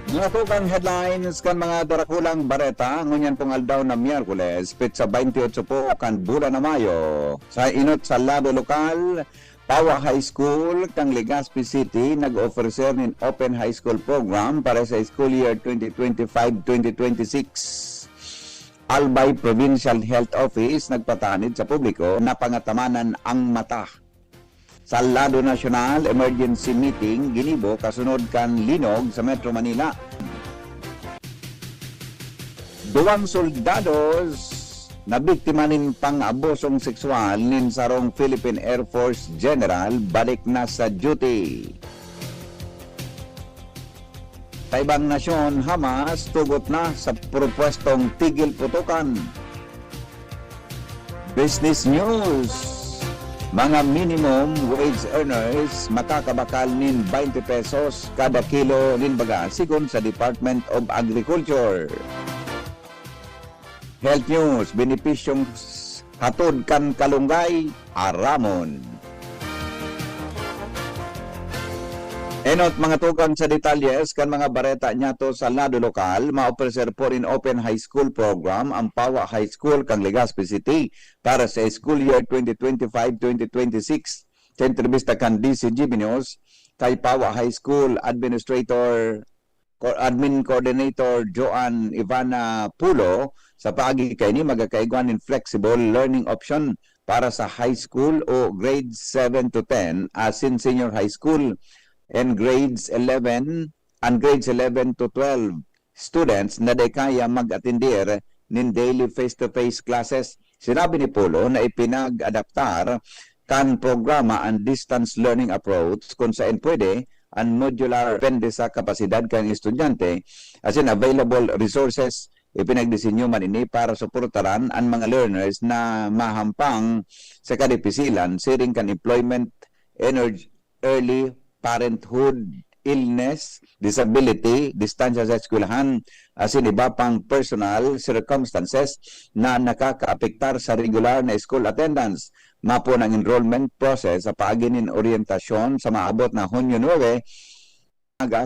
Speaker 1: Mga tukang headlines kan mga darakulang bareta ngunyan pong aldaw na Miyerkules, pitsa 28 po kan bulan na Mayo. Sa inot sa lado lokal, Pawa High School kang Legazpi City nag-offer nin Open High School program para sa school year 2025-2026. Albay Provincial Health Office nagpatanid sa publiko na pangatamanan ang mata. Sa lado nasyonal, emergency meeting ginibo kasunod kan linog sa Metro Manila. Duwang soldados na biktima nin pang-abusong sexual nin sarong Philippine Air Force General balik na sa duty. Sa ibang nasyon, Hamas tugot na sa propwestong tigil putukan. Business news. Mga minimum wage earners makakabakal nin 20 pesos kada kilo nin baga sigon sa Department of Agriculture. Health news, benepisyong hatod kan kalunggay, aramon. Enot mga tukan sa detalyes kan mga bareta nyato sa lado lokal, ma-offer po rin Open High School program ang Pawa High School kang Legazpi City para sa school year 2025-2026. Sa entrevista kan DCGB News kay Pawa High School Admin Coordinator Joan Ivana Pulo, sa paagi kay ni magakaiguan in flexible learning option para sa high school o grades 7 to 10 as in senior high school and grades 11 to 12 students na day kaya mag-atendir nin daily face-to-face classes. Sinabi ni Polo na ipinag-adaptar kan programa ang distance learning approach kung saan pwede ang modular depende sa kapasidad kan estudyante as in available resources. Ipinagdisenyo man ini para suportaran ang mga learners na mahampang sa kadipisilan siring kan employment, energy, early parenthood, illness, disability, distansya sa eskwelahan, asin iba pang personal circumstances na nakakaapektar sa regular na school attendance. Mapo ng enrollment process sa paaginin orientasyon sa maabot na Hunyo 9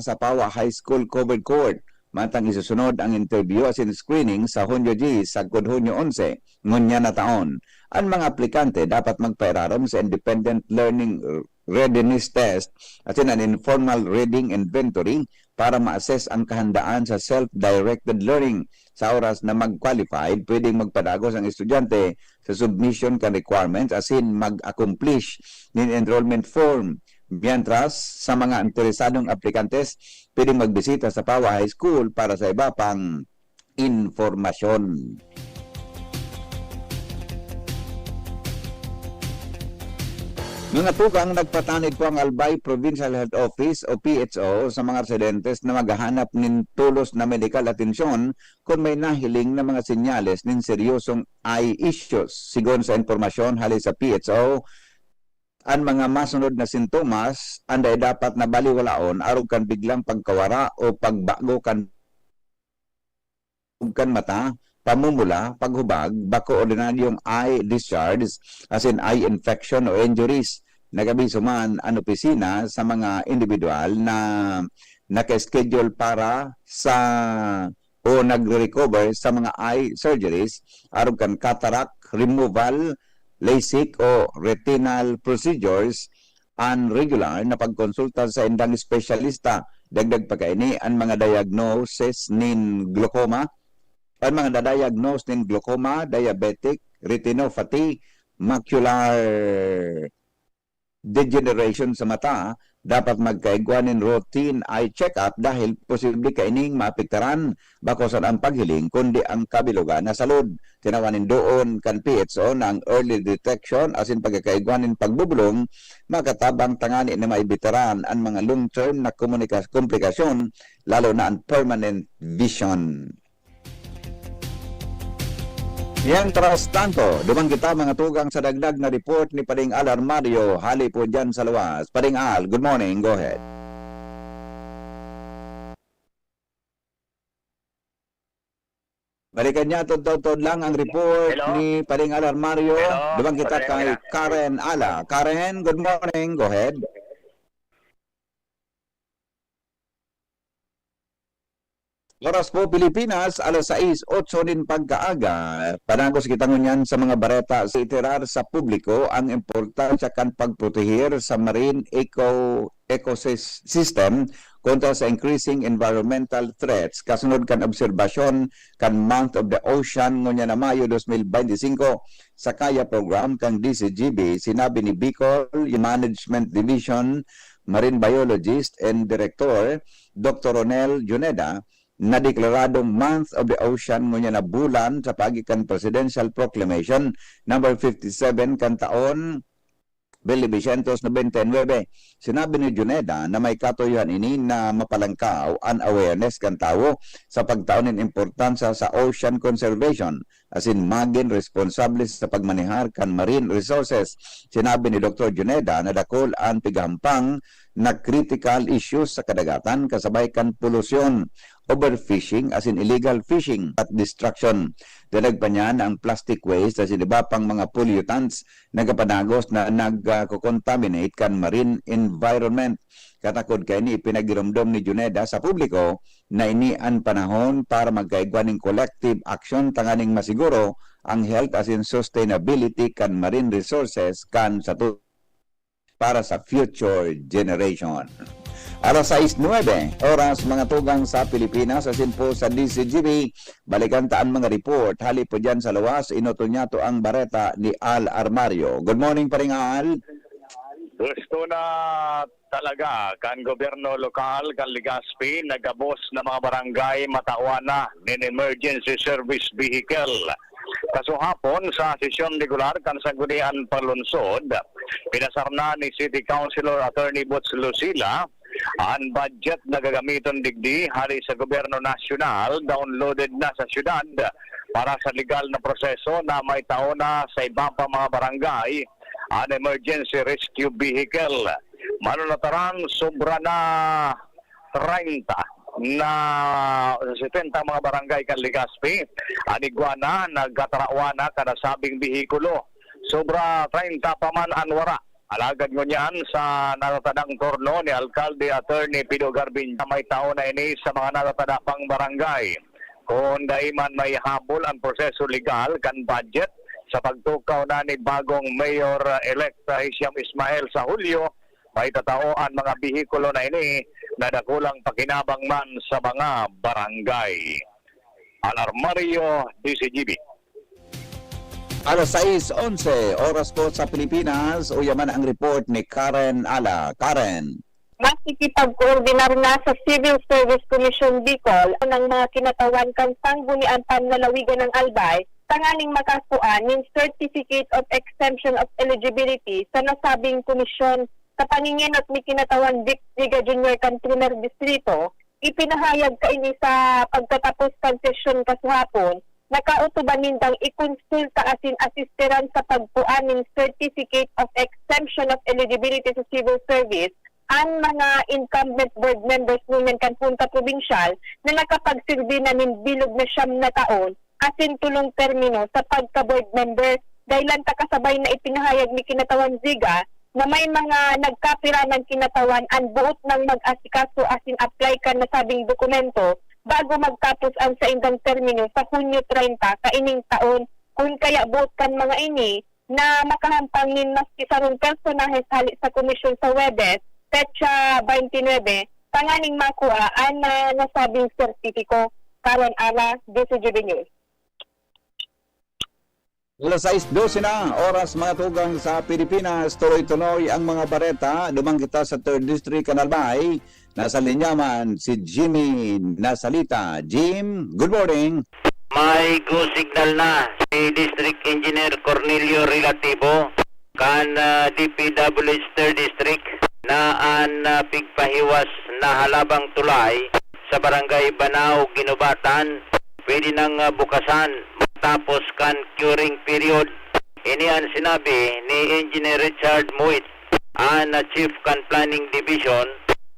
Speaker 1: sa Pawa High School Covered Court. Matang isusunod ang interview asin screening sa Hunyo G sa Hunyo 11 ngunya na taon. Ang mga aplikante dapat magpairarom sa Independent Learning Readiness Test at an informal reading inventory para ma-assess ang kahandaan sa self-directed learning. Sa oras na mag-qualified, pwedeng magpadagos ang estudyante sa submission kan requirements asin mag-accomplish ng enrollment form. Mientras, sa mga interesadong aplikantes, pwedeng magbisita sa Pawa High School para sa iba pang informasyon. Mga tukang nagpatanid po ang Albay Provincial Health Office o PHO sa mga residentes na maghahanap nin tulos na medical atensyon kung may nahiling na mga senyales nin seryosong eye issues. Sigon sa informasyon hali sa PHO, ang mga masunod na sintomas anday dapat na baliwalaon arog kan biglang pagkawara o pagbago kan mata, pamumula, paghubag, bako ordinaryong eye discharge as in eye infection o injuries. Nagabiso man ang opisina sa mga individual na naka-schedule para sa o nagre-recover sa mga eye surgeries arog kan cataract removal, LASIK o retinal procedures, ang regular na pagkonsulta sa indang espesyalista. Dagdag pa kaini ang mga diagnosis nin glaucoma, ang mga diagnose nin glaucoma, diabetic, retinopathy, macular degeneration sa mata, dapat magkaigwanin routine eye check-up dahil posible kaining maapektaran bakosan ang paghiling kundi ang kabilugan na salud. Tinawanin doon kan PHO ng early detection asin pagkakaigwanin pagbubulong makatabang tangani na maibitaran ang mga long-term na komplikasyon lalo na ang permanent vision. Yang tras tanto, dumang kita mga tugang sa dagdag na report ni Pading Al Armario, hali po dyan sa luwas. Pading Al, good morning, go ahead. Balikan niya, tod lang ang report
Speaker 2: Hello?
Speaker 1: ni Pading Al Armario.
Speaker 2: Hello?
Speaker 1: Dumang kita kay Karen Ala. Karen, good morning, go ahead. Oras po Pilipinas, alas 6:08 din pagkaaga. Panagos kita ngunyan sa mga bareta sa itirar sa publiko ang importansya kan pagprotehir sa marine ecosystem kontra sa increasing environmental threats. Kasunod kan obserbasyon kan Month of the Ocean ngunya na Mayo 2025 sa Kaya Program kang DCGB, sinabi ni Bicol Management Division Marine Biologist and Director Dr. Ronel Juneda na deklaradong Month of the Ocean ngunya na bulan sa pagikan Presidential Proclamation number 57 kan taon 1999. Sinabi ni Juneda na may katuyuhan ini na mapalangkaw ang awareness kan tao sa pagtaunin importansya sa ocean conservation asin maging responsable sa pagmanihar kan marine resources. Sinabi ni Dr. Juneda na dakol ang pigampang na critical issues sa kadagatan kasabay kan polusyon, overfishing as in illegal fishing at destruction. Dalag pa niyan ang plastic waste at iba pang mga pollutants nagapanagos na nagko-contaminate kan marine environment. Katakod kay ni ipinagirumdom ni Juneda sa publiko na ini ang panahon para magkaigwaning collective action tanganing masiguro ang health as in sustainability kan marine resources kan sa para sa future generation. Alas 6:09 oras mga tugang sa Pilipinas asin po sa DCGB. Balikan taan mga report. Hali po dyan sa luwas. Inoto niya to ang bareta ni Al Armario. Good morning paring Al.
Speaker 2: Gusto na talaga kan gobyerno lokal, kan Legazpi, nagabos na mga barangay matawana ng emergency service vehicle. Kaso hapon sa sesyon regular kan sanggunian palunsod, pinasarna ni City Councilor Attorney Butch Lucila ang budget na gagamiton digdi hali sa gobyerno nasyonal, downloaded na sa syudad para sa legal na proseso na may taona sa iba pa mga barangay an emergency rescue vehicle. Manunataran sobra na 30 na 70 mga barangay kan Legazpi. Aniguana, nagkatarawana kada sabing bihikulo. Sobra 30 pa man anwara. Alagad mo niyan sa natatadang turno ni Alcalde Attorney Pido Garbin na may tao na ini sa mga natatadapang barangay. Kung daiman may habol ang proseso legal kan budget sa pagtukaw na ni bagong Mayor-elect Hisham Ismail sa Hulyo, may tatao ang mga bihikulo na ini na dakulang pakinabang man sa mga barangay. Al Armario, DCGB.
Speaker 1: Alas 6:11 oras po sa Pilipinas. Uyaman ang report ni Karen Ala. Karen.
Speaker 4: Makikipag-coordinar na sa Civil Service Commission Bicol ng mga kinatawan kang sanggunian panlalawigan ng Albay tanganing makasuan ng Certificate of Exemption of Eligibility sa nasabing komisyon sa paningin at may kinatawan Vic Ziga Jr. kan Primer Distrito. Ipinahayag kaini sa pagtatapos kan sesyon kasuhapon nakautuban nindang ikonsulta asin asisteran sa pagpuan ng Certificate of Exemption of Eligibility sa Civil Service ang mga incumbent board members ng Kanpunta Provincial na nakapagsilbi na ng bilog na 9 na taon asin tulong termino sa pagka-board member dahil lang takasabay na ipinahayag ni Kinatawan Ziga na may mga nagkapira ng kinatawan ang buot ng mag-asikaso asin apply ka na sabing dokumento bago magtapos ang sa indang termino sa Hunyo 30 kaining taon kung kaya buot kan mga ini na makahampangin maski sarong personahes hali sa komisyon sa Webes petsa 29 tanganing makuha ang nasabing sertipiko. Karon Ala, DCGB News.
Speaker 1: Alas 6:12 na, oras mga tugang sa Pilipinas. Tuloy-tuloy ang mga bareta. Dumang kita sa 3rd District, Canalbay. Nasa linyaman si Jimmy Nasalita. Jim, good morning.
Speaker 3: May go signal na si District Engineer Cornelio Relativo kan DPWH 3rd District na an pigpahiwas na halabang tulay sa barangay Banao, Ginubatan. Pwede nang bukasan matapos kan curing period. Ini ang sinabi ni Engineer Richard Muit, ang Chief kan Planning Division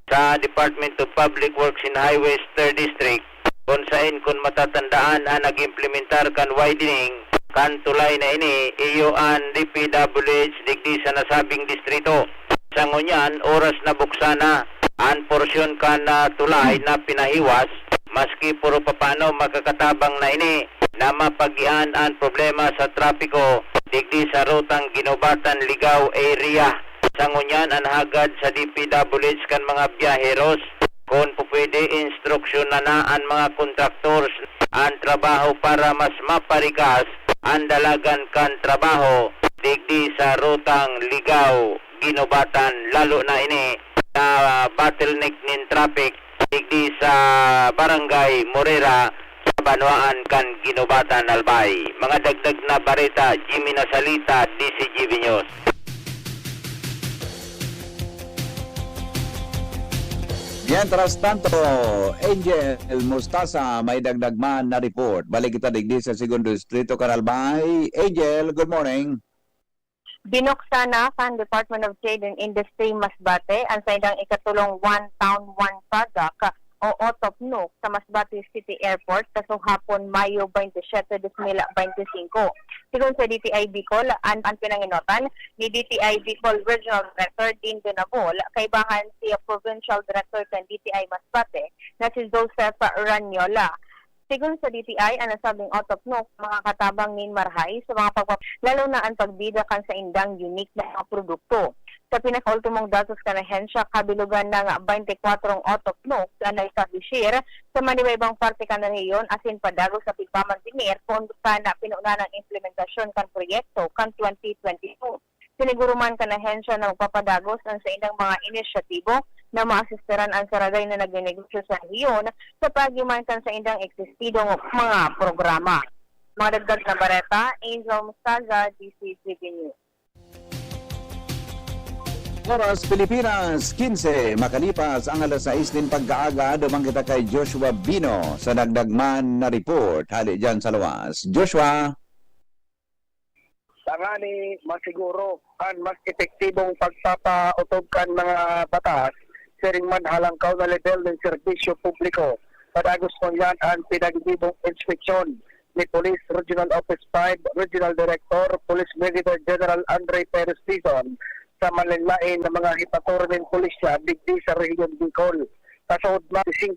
Speaker 3: sa Department of Public Works and Highways 3rd District, kung saan kung matatandaan ang nag-implementar kan widening kan tulay na ini iyo ang DPWH digdi sa nasabing distrito. Sa ngunyan, oras na buksana ang porsyon kan tulay na pinahiwas, maski puro papano makakatabang na ini na mapagian ang problema sa trapiko digdi sa rutang Ginubatan Ligaw area. Sa ngunyan, ang hagad sa DPWH kan mga biyaheros kung pwede instruksyon na ang mga contractors ang trabaho para mas maparikas ang dalagan kan trabaho digdi sa rutang Ligaw, Ginubatan, lalo na ini sa bottleneck nin traffic digdi sa Barangay Morera sa Banwaan kan Ginubatan, Albay. Mga dagdag na bareta, Jimmy Nasalita, DCGV News.
Speaker 1: Mientras tanto, Angel Mustasa, may dagdag man na report. Balik kita digdi sa 2nd Distrito, Canalbay. Angel, good morning.
Speaker 4: Binuksan na kan Department of Trade and Industry Masbate ang sa idang ikatulong One Town, One Product o OTOPNUC sa Masbate City Airport kaso hapon Mayo 27, 2025. Sigun sa DTI Bicol, ang pinanginotan ni DTI Bicol Regional Director Dean Donabol, kaibahan si Provincial Director ng DTI Masbate na si Joseph Ranyola. Sigun sa DTI, ang nasabing OTOPNUC, mga katabang nin marhay sa mga lalo na ang pagbida kan sa indang unique na mga produkto. Sa pinaka-ultimong datos ka na hensya, kabilugan ng 24 OTOPNUC na establishir sa manibaybang parte ka na reyon asin padago sa pigpamantinir kung ka na pinuna ng implementasyon kan proyekto kan 2022. Siniguruman ka na hensya na magpapadagos ang sa indang mga inisyatibo na maasisteran ang saragay na nagnegosyo sa rehiyon sa pagimantan sa indang eksistidong mga programa. Mga dagdag na bareta, Angel Mustaza, DCTV News.
Speaker 1: Oras Pilipinas, 15, makalipas ang alas 6 din pagkaaga, dumang kita kay Joshua Bino sa dagdagman na report. Hali dyan sa luwas. Joshua.
Speaker 8: Tangani, masiguro ang mas epektibong pagpapautog kan mga batas siring man halangkaw na level ng serbisyo publiko. Padagos mo yan ang pinagibong inspeksyon ni Police Regional Office 5 Regional Director Police Brigadier General Andre Perez Tizon sa malinlain ng mga hipaturo ng pulisya digdi sa Region Bicol. Kasunod na 5,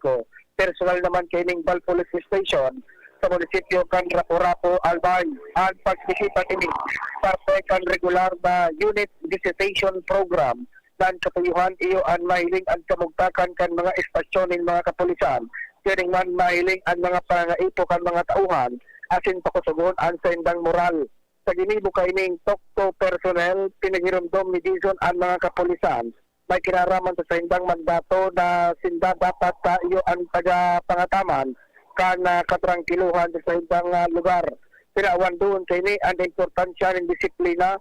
Speaker 8: personal naman kay Ningbal Police Station sa munisipyo kan Rapu-Rapu, Albay. Ang pagsisipan ini parte kan regular na unit visitation program dan kapayuhan iyo ang mahiling ang kamugtakan kan mga estasyon ng mga kapulisan. Siring man mahiling ang mga pangaipo kan mga tauhan asin pakusugon ang sendang moral. Sa ginibo kaining tokto personnel, pinagirumdom ni Dizon ang mga kapulisan. May kinaraman sa sendang mandato na sinda dapat sa iyo ang taga-pangataman kan katrangkiluhan sa sendang lugar. Pinawan doon sa ini ang importansya ng disiplina,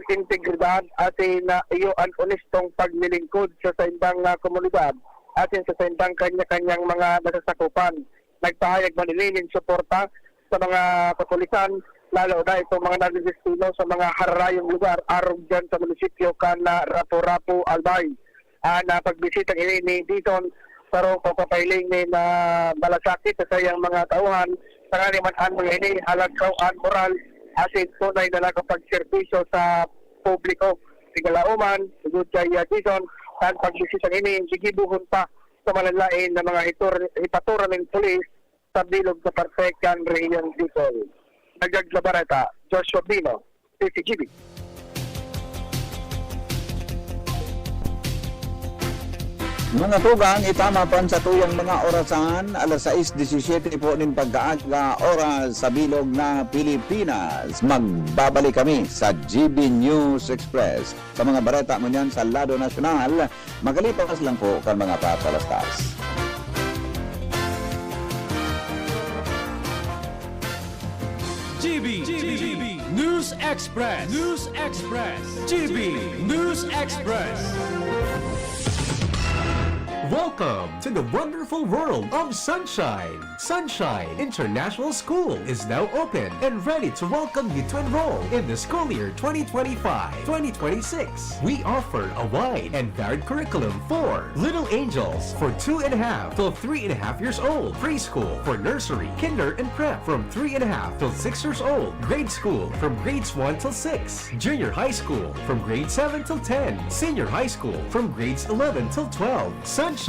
Speaker 8: integridad atin na iyo ang honestong paglilingkod sa sendang komunidad atin sa sendang kanya-kanyang mga nasasakupan. Nagpahayag manilinin suporta sa mga kapulisan, lalo na itong mga nagdestino sa mga harayong lugar arog dyan sa munisipyo kan Rapu-Rapu, Albay. Na pagbisita ini ni Dizon pero papapailing ni na malasakit sa sayang mga tauhan sa man ang mga ini halagaw ang moral asin tunay na nakapagservisyo sa publiko. Sigalauman, sugod kay Dizon, ang pagbisita ini gigibuhon pa sa malalain na mga hipaturan ng pulis sa bilog sa Partekan Region Bicol. Nagaglabareta, Joshua Bino, PCGB.
Speaker 1: Mga tugang, itama pan sa tuyang mga orasan, alas 6:17 po nin pagkaaga oras sa bilog na Pilipinas. Magbabalik kami sa GB News Express. Sa mga bareta mo niyan sa lado nasyonal, magalipas lang po kan mga patalastas.
Speaker 12: GB News Express. GB News Express. Welcome to the wonderful world of Sunshine. Sunshine International School is now open and ready to welcome you to enroll in the school year 2025-2026. We offer a wide and varied curriculum for Little Angels for 2.5 till 3.5 years old, preschool for nursery, kinder, and prep from 3.5 till 6 years old, grade school from grades 1 till 6, junior high school from grade 7 till 10, senior high school from grades 11 till 12. Sunshine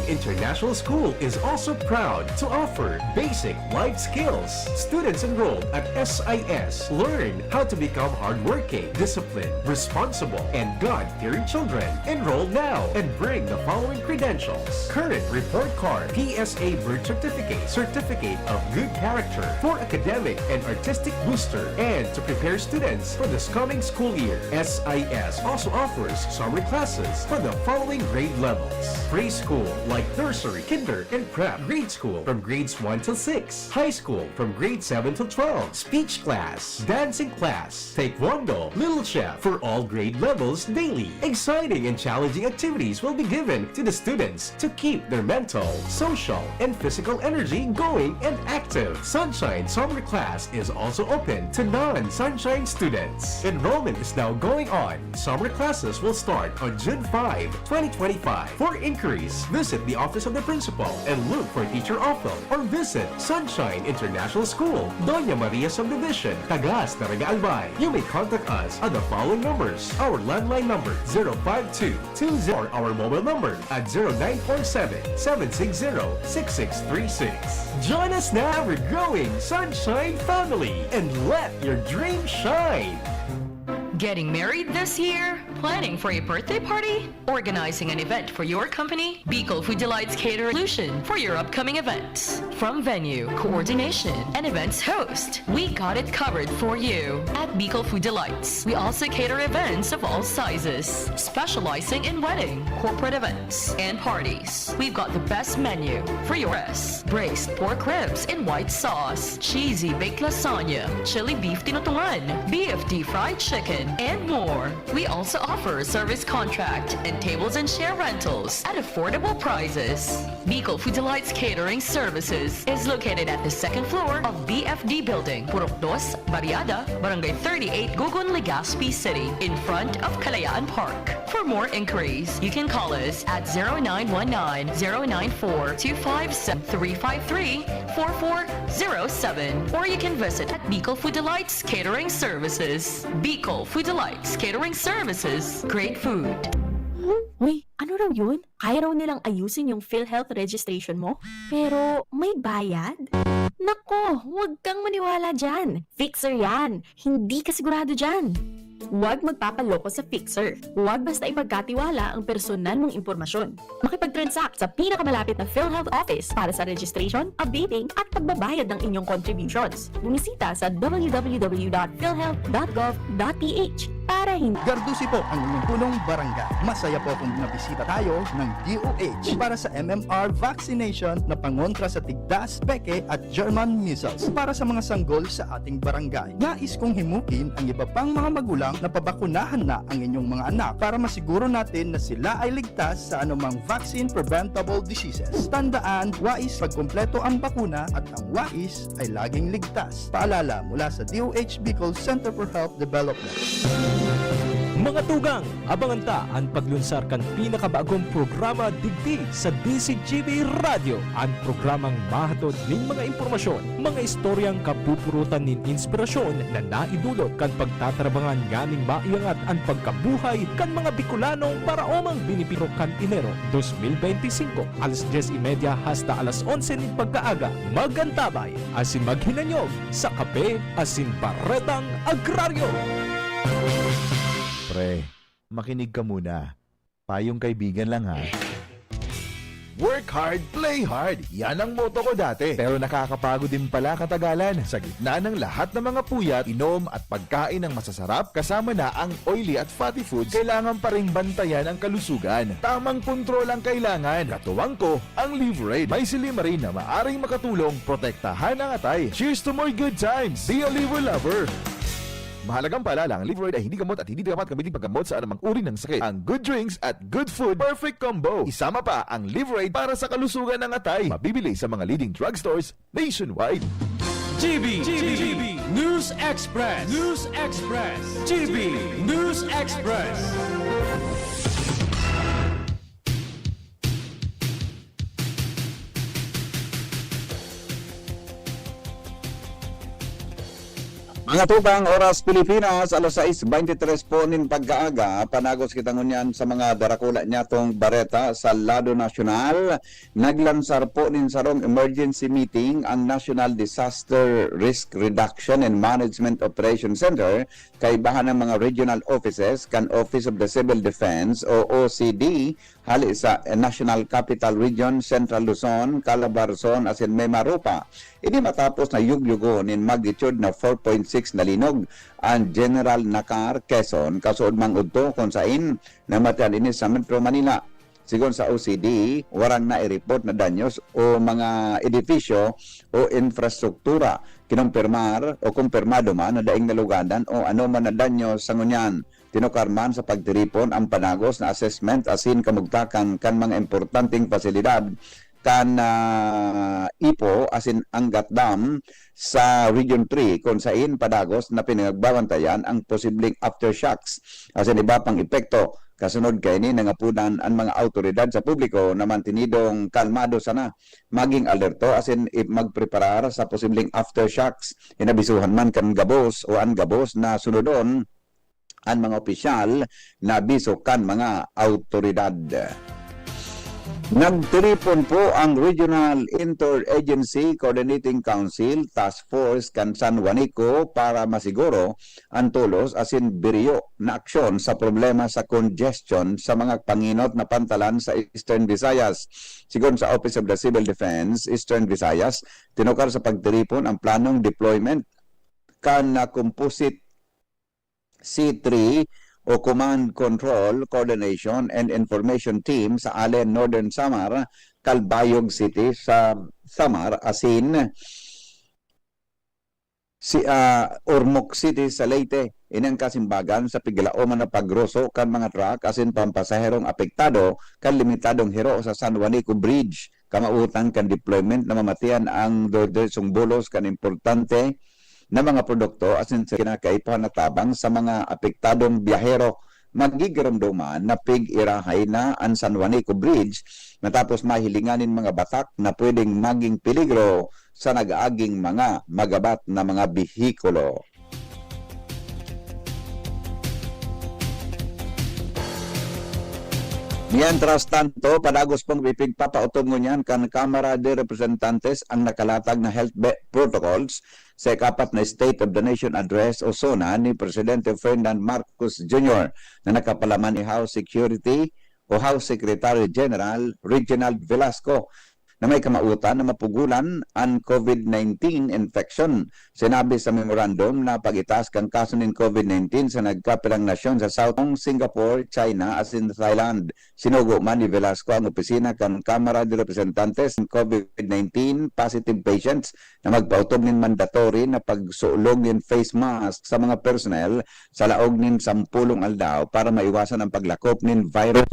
Speaker 12: International School is also proud to offer basic life skills. Students enrolled at SIS learn how to become hardworking, disciplined, responsible, and God-fearing children. Enroll now and bring the following credentials: current report card, PSA birth certificate, certificate of good character for academic and artistic booster, and to prepare students for this coming school year. SIS also offers summer classes for the following grade levels: preschool like nursery, kinder, and prep, grade school from grades 1 till 6, high school from grade 7 till 12, speech class, dancing class, taekwondo, little chef for all grade levels daily. Exciting and challenging activities will be given to the students to keep their mental, social, and physical energy going and active. Sunshine Summer Class is also open to non-Sunshine students. Enrollment is now going on. Summer classes will start on June 5, 2025. For inquiries, visit the office of the principal and look for teacher Ophel, or visit Sunshine International School, Doña Maria Subdivision, Tagas, Taraga Albay. You may contact us at the following numbers: our landline number 05220, or our mobile number at 0947-760-6636. Join us now, we're growing Sunshine Family, and let your dream shine.
Speaker 13: Getting married this year? Planning for a birthday party? Organizing an event for your company? Bicol Food Delights Catering Solution for your upcoming events. From venue, coordination, and events host, we got it covered for you. At Bicol Food Delights, we also cater events of all sizes, specializing in wedding, corporate events, and parties. We've got the best menu for your guests: braised pork ribs in white sauce, cheesy baked lasagna, chili beef tinutungan, BFD fried chicken, and more. We also offer service contract and tables and chair rentals at affordable prices. Bicol Food Delights Catering Services is located at the second floor of BFD Building, Purok 2, Barriada, Barangay 38, Gugun, Legazpi City, in front of Kalayaan Park. For more inquiries, you can call us at 0919-094-257-353-4407, or you can visit at Bicol Food Delights Catering Services. Bicol Food Delights Catering Services. Great food.
Speaker 14: Uy, ano raw yun? Kaya raw nilang ayusin yung PhilHealth registration mo? Pero may bayad? Nako, huwag kang maniwala dyan. Fixer yan. Hindi ka sigurado dyan. Huwag magpapaloko sa Fixer. Huwag basta ipagkatiwala ang personal mong impormasyon. Makipag-transact sa pinakamalapit na PhilHealth office para sa registration, updating, at pagbabayad ng inyong contributions. Bumisita sa www.philhealth.gov.ph para hindi...
Speaker 15: Gardusi po ang inyong punong barangay. Masaya po kung nabisita tayo ng DOH para sa MMR vaccination na pangontra sa tigdas, peke at German measles para sa mga sanggol sa ating barangay. Nais kong himukin ang iba pang mga magulang na pabakunahan na ang inyong mga anak para masiguro natin na sila ay ligtas sa anumang vaccine preventable diseases. Tandaan, wais pagkumpleto ang bakuna at ang wais ay laging ligtas. Paalala mula sa DOH Bicol Center for Health Development.
Speaker 10: Mga tugang, abangan ta ang paglunsar kan pinakabagong programa digdi sa DCGB Radio. Ang programang mahatod ning mga impormasyon, mga istoryang kapupurutan nin inspirasyon na naidulot kan pagtatrabangan ganing maiangat ang pagkabuhay kan mga Bicolanong para omang binipiro kan Enero 2025 alas 10:30 hasta alas 11 nin pagkaaga. Magantabay asin maghinanyog sa kape asin baretang agraryo.
Speaker 16: Pre, makinig ka muna. Payong kaibigan lang ha.
Speaker 12: Work hard, play hard. Yan ang motto ko dati. Pero nakakapagod din pala katagalan. Sa gitna ng lahat ng mga puyat, inom at pagkain ng masasarap, kasama na ang oily at fatty foods, kailangan pa ring bantayan ang kalusugan. Tamang kontrol ang kailangan. Katuwang ko, ang Live May Silimarin na maaring makatulong protektahan ang atay. Cheers to more good times! Be a liver lover! Mahalagang paalala, ang Live ay hindi gamot at hindi dapat gamitin paggamot sa anumang uri ng sakit. Ang good drinks at good food, perfect combo. Isama pa ang Live para sa kalusugan ng atay. Mabibili sa mga leading drugstores nationwide.
Speaker 10: GB News Express. News Express. GB News Express.
Speaker 1: Mga tubang, oras Pilipinas, alas 6:23 po nin pagkaaga, panagos kita ngunyan sa mga darakula niya tong bareta sa lado nasyonal. Naglansar po nin sarong emergency meeting ang National Disaster Risk Reduction and Management Operation Center kay bahan ng mga regional offices kan Office of the Civil Defense o OCD hali sa National Capital Region, Central Luzon, Calabarzon, asin Mimaropa. Ini matapos na yugyugon in magnitude na 4.6 na linog ang General Nakar, Quezon, kasuod mang udto kung sain namatayan ini sa Metro Manila. Sigon sa OCD, warang na i-report na danyos o mga edifisyo o infrastruktura. Kinumpirmar o kumpirmado man na daing nalugadan o ano man na danyos sa ngunyan. Tinukarman sa pagtiripon ang panagos na assessment asin kamugtakan kan mga importanteng pasilidad kan Ipo asin Angat Dam sa Region 3 kung sain padagos na pinagbabantayan ang posibleng aftershocks asin iba pang epekto. Kasunod kay ni nangapunan ang mga autoridad sa publiko na mantinidong kalmado sana maging alerto asin magpreparar sa posibleng aftershocks. Inabisuhan man kan gabos o ang gabos na sunodon ang mga opisyal na biso kan mga autoridad. Nagtiripon po ang Regional Interagency Coordinating Council Task Force kan San Juanico para masiguro ang tulos asin biriyo na aksyon sa problema sa congestion sa mga panginot na pantalan sa Eastern Visayas. Sigon sa Office of the Civil Defense, Eastern Visayas, tinukar sa pagtiripon ang planong deployment kan composite C3 o Command Control, Coordination and Information Team sa Allen, Northern Samar, Calbayog City sa Samar, asin si Ormoc City sa Leyte. Inang kasimbagan sa piglaoman na pagroso kan mga truck asin pampasaherong apektado kan limitadong hero sa San Juanico Bridge. Kamautan kan deployment na mamatian ang dordersong bulos kan importante na mga produkto asin sa kinakaipuhan na tabang sa mga apektadong biyahero. Magigiramduman na pig-irahay na ang San Juanico Bridge matapos mahilinganin mga batak na pwedeng maging peligro sa nag-aaging mga magabat na mga bihikulo. Mientras tanto, padagos pong pipigpapautom ngunyan kan Kamara de Representantes ang nakalatag na health protocols sa ikapat na State of the Nation Address o SONA ni Presidente Ferdinand Marcos Jr. na nakapalaman ni House Security o House Secretary General Reginald Velasco na may kamautan na mapugulan ang COVID-19 infection. Sinabi sa memorandum na pag-itaas kang kaso ng COVID-19 sa nagkapilang nasyon sa South Singapore, China, as in Thailand. Sinugo man ni Velasco ang opisina kan Kamara de Representantes ng COVID-19 positive patients na magpautob ng mandatory na pagsulog ng face mask sa mga personnel sa laog ng 10 aldaw para maiwasan ang paglakop ng virus.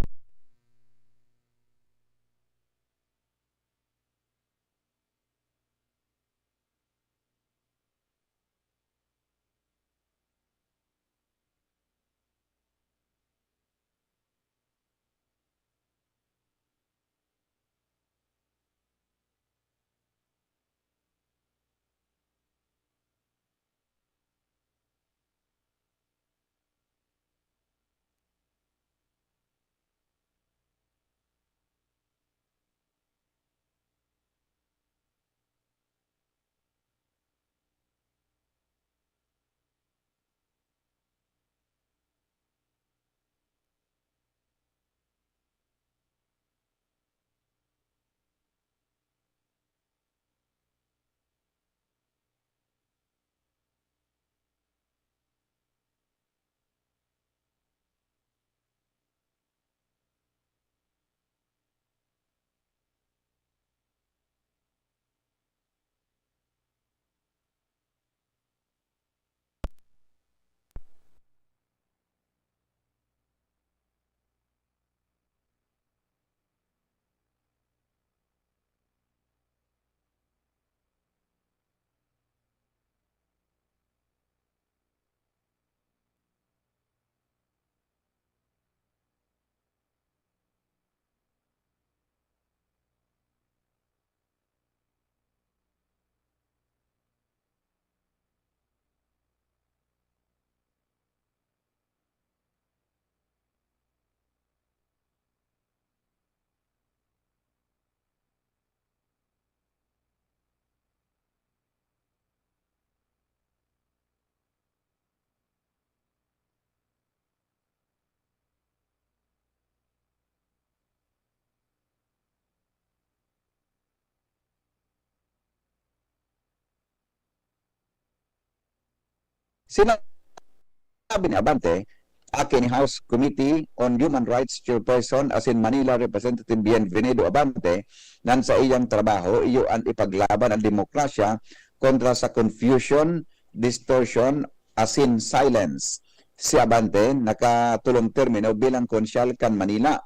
Speaker 1: Sinabi ni Abante, akin House Committee on Human Rights Chairperson as in Manila Representative Bienvenido Abante nan sa iyang trabaho iyo ang ipaglaban ang demokrasya kontra sa confusion, distortion, as in silence. Si Abante nakatulong termino bilang konsyal kan Manila,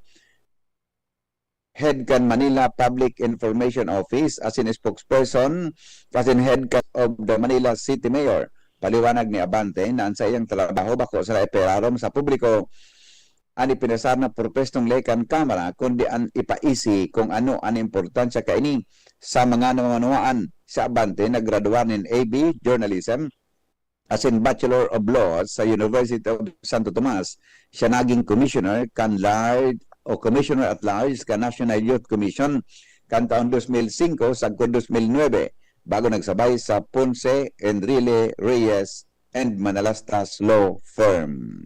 Speaker 1: head kan Manila Public Information Office, as in spokesperson, as in head kan of the Manila City Mayor. Paliwanag ni Abante na sa iyang trabaho bako sa iperarom sa publiko ani pinasar na propestong lekan kamera kundi an ipaisi kung ano ang importansya kaini sa mga namanuaan. Sa Abante naggraduar in AB Journalism as in Bachelor of Laws sa University of Santo Tomas. Siya naging commissioner kan large o commissioner at large kan National Youth Commission kan taon 2005 sa 2009 bago nagsabay sa Ponce, Enrile, Reyes, and Manalastas Law Firm.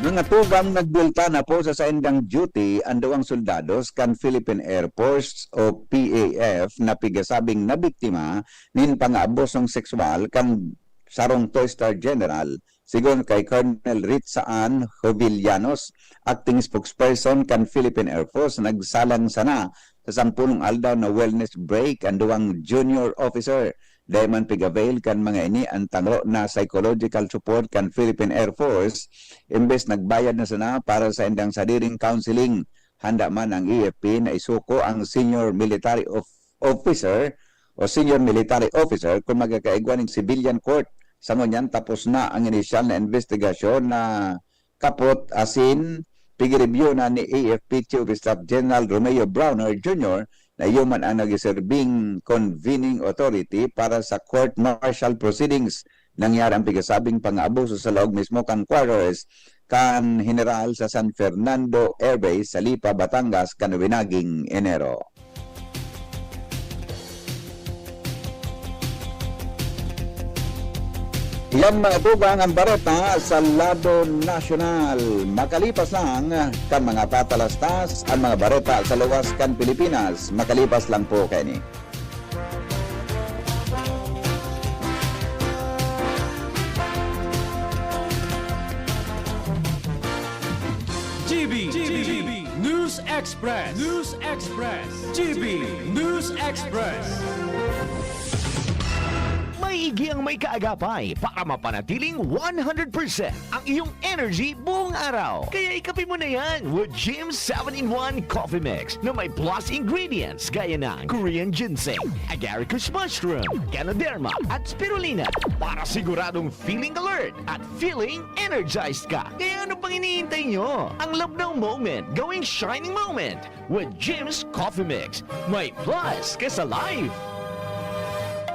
Speaker 1: Mga tugang nagbulta na po sa saindang duty ang duwang soldados kan Philippine Air Force o PAF na pigasabing na biktima nin pang-aabusong sexual kan sarong Toy Star General. Sigon kay Colonel Ritzaan Jovillanos, acting spokesperson kan Philippine Air Force, nagsalang sana sa 10 aldaw na wellness break ang duwang junior officer. Dayman pigavail kan mga ini ang tangro na psychological support kan Philippine Air Force, imbes nagbayad na sana para sa indang sadiring counseling. Handa man ang EFP na isuko ang senior military officer o senior military officer kung magkakaigwan ng civilian court. Sa ngunyan, tapos na ang initial na investigasyon na kapot asin pig-review na ni AFP Chief of Staff General Romeo Browner Jr. na human ang nag-serving convening authority para sa court-martial proceedings. Nangyari ang pigasabing pang-abuso sa loob mismo kan quarters kan General sa San Fernando Air Base sa Lipa, Batangas kan winaging Enero. Yan mga tugang ang bareta sa lado nasyonal. Makalipas lang kan mga patalastas ang mga bareta sa luwas kan Pilipinas. Makalipas lang po kani.
Speaker 12: GB News Express. GB News Express. Maigi ang may kaagapay para mapanatiling 100% ang iyong energy buong araw. Kaya ikapin mo na yan with Jim's 7-in-1 Coffee Mix na may plus ingredients gaya ng Korean ginseng, agaricus mushroom, Ganoderma at spirulina para siguradong feeling alert at feeling energized ka. Kaya ano pang iniintay nyo? Ang love ng moment gawing shining moment with Jim's Coffee Mix. May plus ka sa life.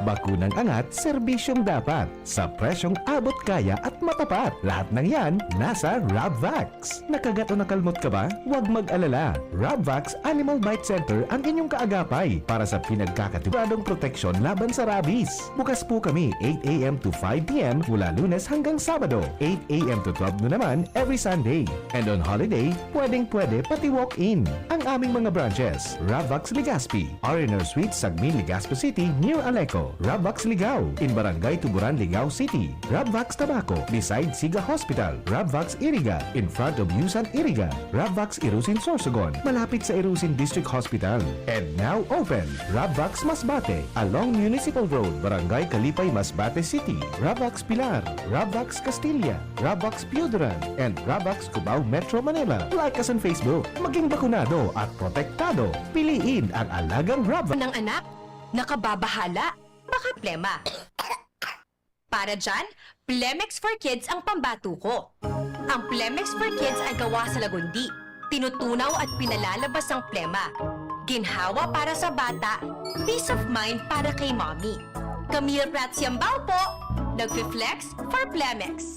Speaker 10: Bakunang angat, serbisyong dapat. Sa presyong abot kaya at matapat. Lahat ng yan, nasa Rabvax. Nakagat o nakalmot ka ba? Huwag mag-alala. Rabvax Animal Bite Center ang inyong kaagapay para sa pinagkakatiguradong proteksyon laban sa rabies. Bukas po kami 8 a.m. to 5 p.m. mula Lunes hanggang Sabado. 8 a.m. to 12 noon naman every Sunday. And on holiday, pwedeng-pwede pati walk-in. Ang aming mga branches, Rabvax Legazpi, R&R Suite, Sagmin, Legazpi City, near Aleco. Rabvax Ligao, in Barangay Tuburan, Ligao City. Rabvax Tabaco, beside Siga Hospital. Rabvax Iriga, in front of Yusan Iriga. Rabvax Irusin Sorsogon, malapit sa Irusin District Hospital. And now open, Rabvax Masbate, along Municipal Road, Barangay Kalipay, Masbate City. Rabvax Pilar, Rabvax Castilla, Rabvax Piuduran, and Rabvax Cubao Metro Manila. Like us on Facebook, maging bakunado at protektado. Piliin ang alagang Rabvax.
Speaker 16: Ng anak, nakababahala, baka plema. Para dyan, Plemex for Kids ang pambato ko. Ang Plemex for Kids ay gawa sa lagundi. Tinutunaw at pinalalabas ang plema. Ginhawa para sa bata, peace of mind para kay mommy. Camille Prats Yambao po, nagfi-flex for Plemex.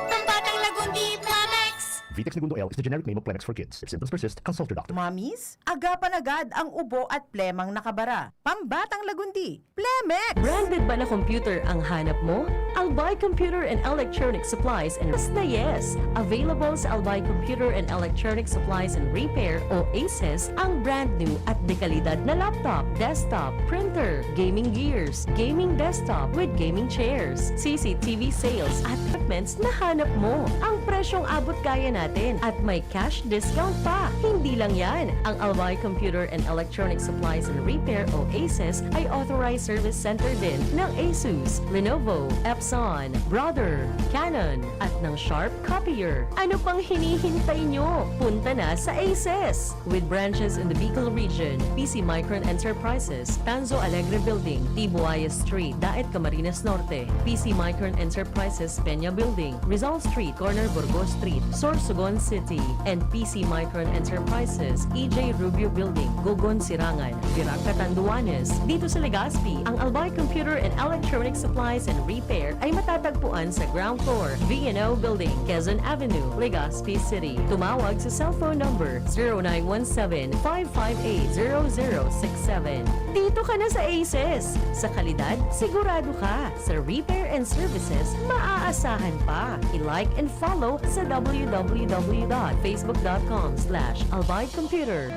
Speaker 16: Pambatang lagundi, Plemex!
Speaker 12: Vitex Segundo L is the generic name of Plemex for kids. If symptoms persist, consult your doctor.
Speaker 17: Mommies, agapan agad ang ubo at plemang nakabara. Pambatang lagundi, Plemex!
Speaker 13: Branded ba na computer ang hanap mo? Albay Computer and Electronic Supplies and yes, available sa Albay Computer and Electronic Supplies and Repair o ACES ang brand new at dekalidad na laptop, desktop, printer, gaming gears, gaming desktop with gaming chairs, CCTV sales at equipments na hanap mo. Ang presyong abot kaya natin at may cash discount pa. Hindi lang yan, ang Albay Computer and Electronic Supplies and Repair o ACES ay authorized service center din ng ASUS, Lenovo, Epson, Brother, Canon at ng Sharp Copier. Ano pang hinihintay nyo? Punta na sa ACES! With branches in the Bicol region, PC Micron Enterprises, Tanzo Alegre Building, Tibuaya Street, Daet Camarines Norte, PC Micron Enterprises, Peña Building, Rizal Street, Corner Burgos Street, Sorsogon City, and PC Micron Enterprises, EJ Rubio Building, Gogon Sirangan, Virac Catanduanes. Dito sa Legazpi, ang Albay Computer and Electronic Supplies and Repair ay matatagpuan sa ground floor, V&O Building, Quezon Avenue, Legazpi City. Tumawag sa cellphone number 0917-558-0067. Dito ka na sa ACES. Sa kalidad, sigurado ka. Sa repair and services, maaasahan pa. I-like and follow sa www.facebook.com/albaycomputer.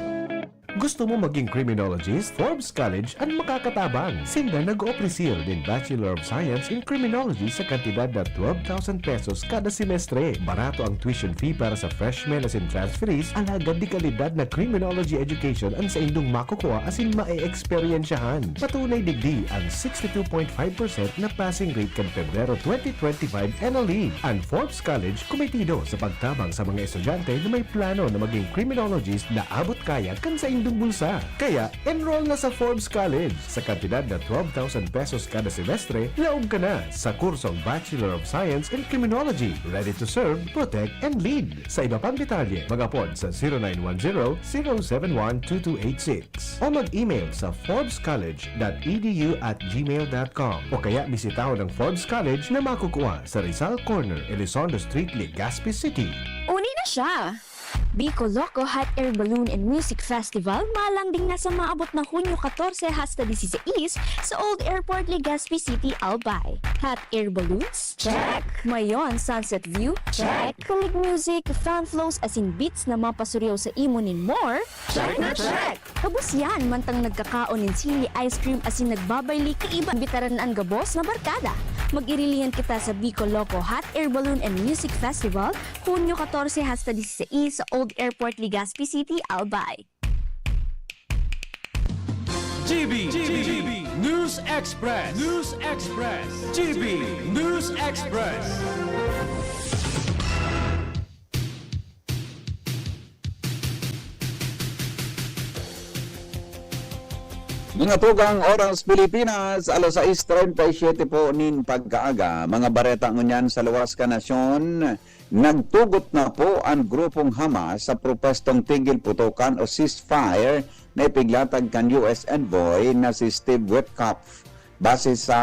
Speaker 10: Gusto mo maging criminologist? Forbes College ang makakatabang. Sila nag-o-presil din Bachelor of Science in Criminology sa kantidad na 12,000 pesos kada semestre. Barato ang tuition fee para sa freshmen as in transferees, alagad di kalidad na criminology education ang sa indong makukuha as in mae-experiensyahan. Patunay digdi ang 62.5% na passing rate kan Pebrero 2025 NLE. Ang Forbes College kumitido sa pagtabang sa mga estudyante na may plano na maging criminologist na abot kaya kan sa indong bulsa. Kaya, enroll na sa Forbes College. Sa kantidad na 12,000 pesos kada semestre, laog ka na sa kursong Bachelor of Science in Criminology. Ready to serve, protect, and lead. Sa iba pang detalye, mag-apod sa 0910-071-2286 o mag-email sa forbescollege.edu@gmail.com o kaya bisitaho ng Forbes College na makukuha sa Rizal Corner, Elizondo Street, Legazpi City.
Speaker 18: Uni na siya! Bicol Loco Hot Air Balloon and Music Festival malanding na sa maabot na Hunyo 14 hasta 16 sa Old Airport, Legazpi City, Albay. Hot air balloons? Check! Mayon Sunset View? Check! Kulig music, fan flows as in beats na mapasuryaw sa imo nin more? Check na check! Kabus yan, mantang nagkakaon nin sili ice cream as in nagbabayli kaiba bitaran ang gabos na barkada. Mag-irilihan kita sa Bicol Loco Hot Air Balloon and Music Festival Hunyo 14 hasta 16 sa Old Airport, Legazpi City, Albay.
Speaker 12: GB News Express. GB News Express.
Speaker 1: Mga tugang Oras Pilipinas, alas 6:37 po nin pagkaaga. Mga bareta ngunyan sa luwas ka nasyon, nagtugot na po ang grupong Hamas sa propestong tigil putukan o ceasefire na ipiglatag kan US envoy na si Steve Witkoff. Base sa